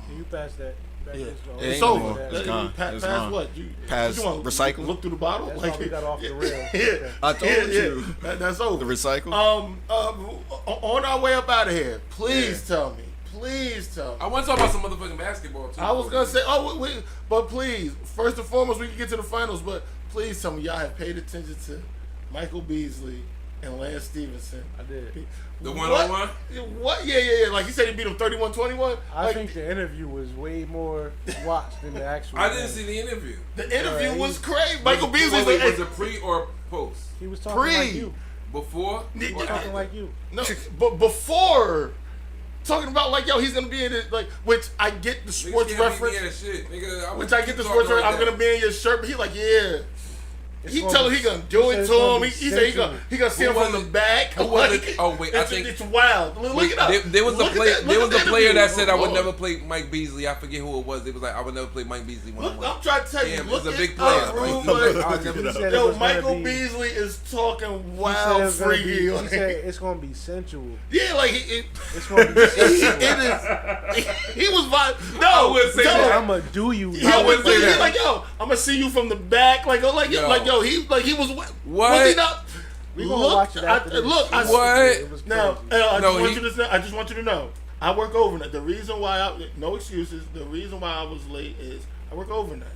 Can you pass that? Yeah. It's over. over. It's gone. Pass It's gone. what? Pass you want recycle? Look through the bottle? That's how we got off the rail. Yeah. I told you. That's over. The recycle? On our way up out of here, please tell me. Please tell me. I want to talk about some motherfucking basketball too. I was gonna say, but please, first and foremost, we can get to the finals. But please tell me y'all have paid attention to Michael Beasley and Lance Stevenson. I did. The one-on-one? What? Yeah. Like he said, he beat him 31-21. I think the interview was way more watched than the actual. I didn't game. see the interview. The interview was crazy. Michael Beasley was it pre or post? He was talking like Pre. you. Before? He was talking like you. No, but before talking about like, yo, he's gonna be in it, like, which I get the sports reference. Shit, nigga, Which I get the sports reference. I'm gonna be in your shirt, but he like, yeah. He tell him he gonna do it to him. He said he gonna see him from the back. Who was it? Oh wait, I think it's wild. Look it up. There was a player. There was a player that said I would Lord. never play Mike Beasley. I forget who it was. It was like I would never play Mike Beasley. Look, I'm trying to tell you. Damn, Look it's a big it player. up, Like, Ruben. I'll never He said it Yo, was gonna Michael be- Beasley is talking He said wild it's gonna freaky. be- He said it's gonna be sensual. Yeah, like It's gonna be sensual. it is. He was vibe. No, I would say tell that. him. I'ma do you. I wouldn't say He's that. like, yo, I'm gonna see you from the back. Like, Yo. he was. What? Was he not? We gonna watch it after this. Look, What? It was Now, crazy. I No, just want you to know. I work overnight. The reason why no excuses. The reason why I was late is I work overnight.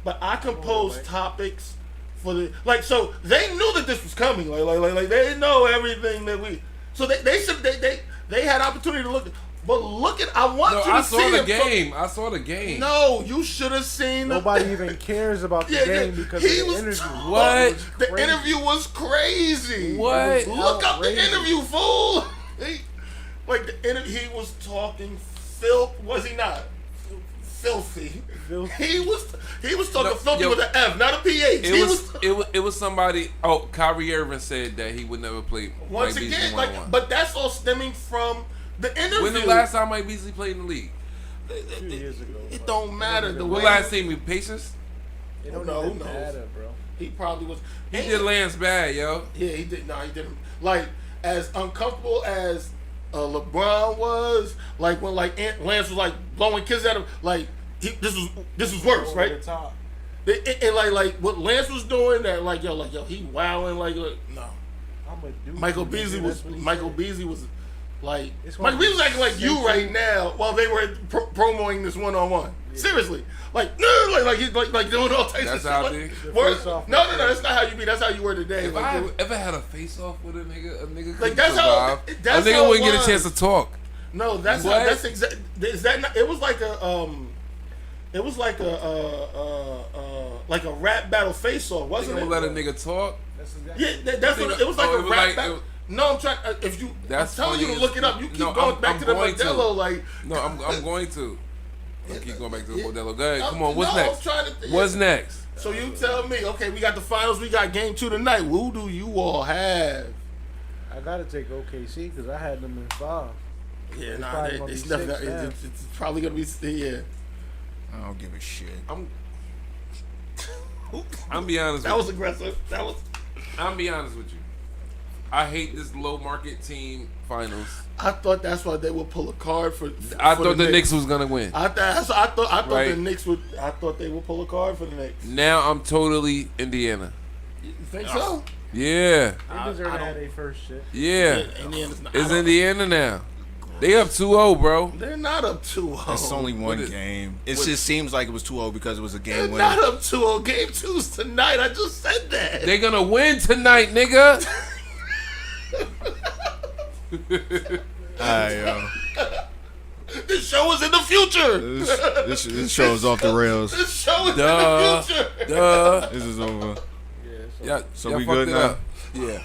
But I compose topics for the so they knew that this was coming. Like they know everything that we. So they had opportunity to look. But look at I want you to I see saw the it game. I saw the game. No, you should have seen. Nobody even cares about the game because of the interview. What? The interview was crazy. What? Look up the Outrageous. interview, fool. He was talking filth. Was he not? Filthy. He was talking filthy with an F, not a PH. It was somebody. Oh, Kyrie Irving said that he would never play. Once Mike again, Beasley one-on-one. but that's all stemming from the interview. When the last time Mike Beasley played in the league? 2 years ago. It don't matter. The What way last team? Pacers? It don't No, even who knows? matter, bro. he probably was. He did Lance bad, yo. Yeah, he did. No, he didn't. Like as uncomfortable as LeBron was, like when Lance was like blowing kisses at him, like this was worse, Over right? the top. And like what Lance was doing, that like yo, he wowing like no. I'ma do Michael you, Beasley nigga. was That's what he Michael said. Beasley was like It's gonna Michael Beasley was acting like you sensual. right now while they were promoting this one-on-one. Seriously, like he's like doing all types That's of how stuff. I Like, think. word- face-off no, was that's not how you be. That's how you were today. If Like, I they- ever had a face off with a nigga Like, couldn't that's how- survive. that's a nigga how it wouldn't get a was. chance to talk. No, that's What? not. That's exact. Is that not? It was like a It was like a rap battle face off, You wasn't gonna it? let a nigga talk? That's exactly Yeah, that's what it was like Oh, a it was rap like- battle. it- No, I'm trying. If you, I'm That's telling you funny to look as- it up. You keep No, going I'm back to the going to. Modelo, like. No, I'm going to. I keep going back to the Yeah. Modelo. Go ahead, come No, on. What's I'm next? trying to- What's next? So you tell me, okay, we got the finals, we got game 2 tonight. Who do you all have? I gotta take OKC because I had them in 5. Yeah, nah, probably gonna it's be definitely 6 now. it's probably gonna be yeah. I don't give a shit. I'm be honest. That with was aggressive. That was. I'm be honest with you. I hate this low market team finals. I thought that's why they would pull a card for. I for thought the Knicks was gonna win. I thought Right. the Knicks would. I thought they would pull a card for the Knicks. Now I'm totally Indiana. You think so? Yeah, They deserve I to have don't- their first shit. yeah. Indiana's not, It's Indiana now. They up 2-0, bro. They're not up 2-0. It's only one What is- game. It what- just seems like it was 2-0 because it was a They're game not winner. up 2-0. Game 2's tonight. I just said that. They gonna win tonight, nigga. Alright, yo. This show is in the future. This show is off the rails. This show is Duh. in the future. Duh. This is over. Yeah, So y'all we fucked good it now? up. Yeah.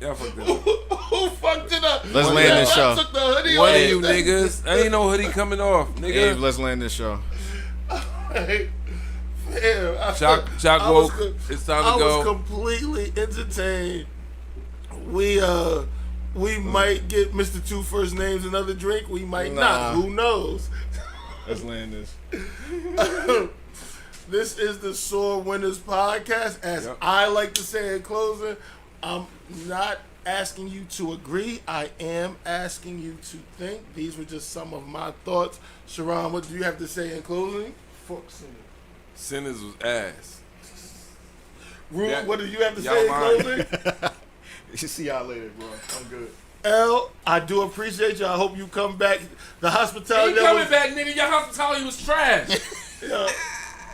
Y'all fucked it up. Who fucked it up? Let's land this show. I took the hoodie One off. of you niggas. Ain't no hoodie coming off, nigga. Abe, let's land this show. Hey, man, Choc I was woke. co- It's time I to was go. completely entertained. We might get Mr. Two First Names another drink. We might not. Who knows? Let's land this. This is the SOAR Winners Podcast. As I like to say in closing, I'm not asking you to agree. I am asking you to think. These were just some of my thoughts. Sharon, what do you have to say in closing? Fuck Sinners. Sinners was ass. Rue, Yeah. what do you have to Y'all say in lying. closing? See y'all later, bro. I'm good. L, I do appreciate you. I hope you come back. The hospitality. Ain't coming back, nigga. Your hospitality was trash.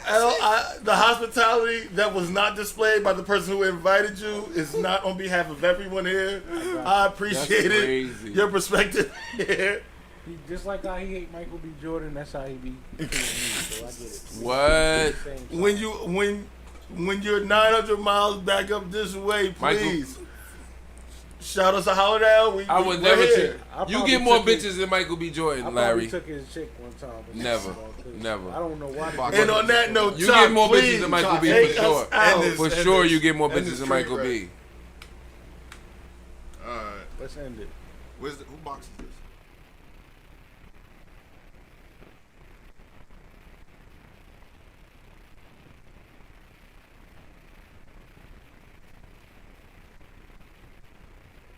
The hospitality that was not displayed by the person who invited you is not on behalf of everyone here. I appreciate That's it. crazy. Your perspective here. He, just like how he hate Michael B. Jordan, that's how he be killing me. So I get it. What? Same When you're 900 miles back up this way, please shout us a holler out. I would we're never here. treat. I You probably get more took it- bitches than Michael B. I Jordan, probably Larry. took his chick one time. But Never. Never. I don't know why. And on that note, You Chuck, get more please, bitches than Michael B. take for sure. us out. For sure, you get more bitches than Michael B. All right. Let's end it. Who boxes this?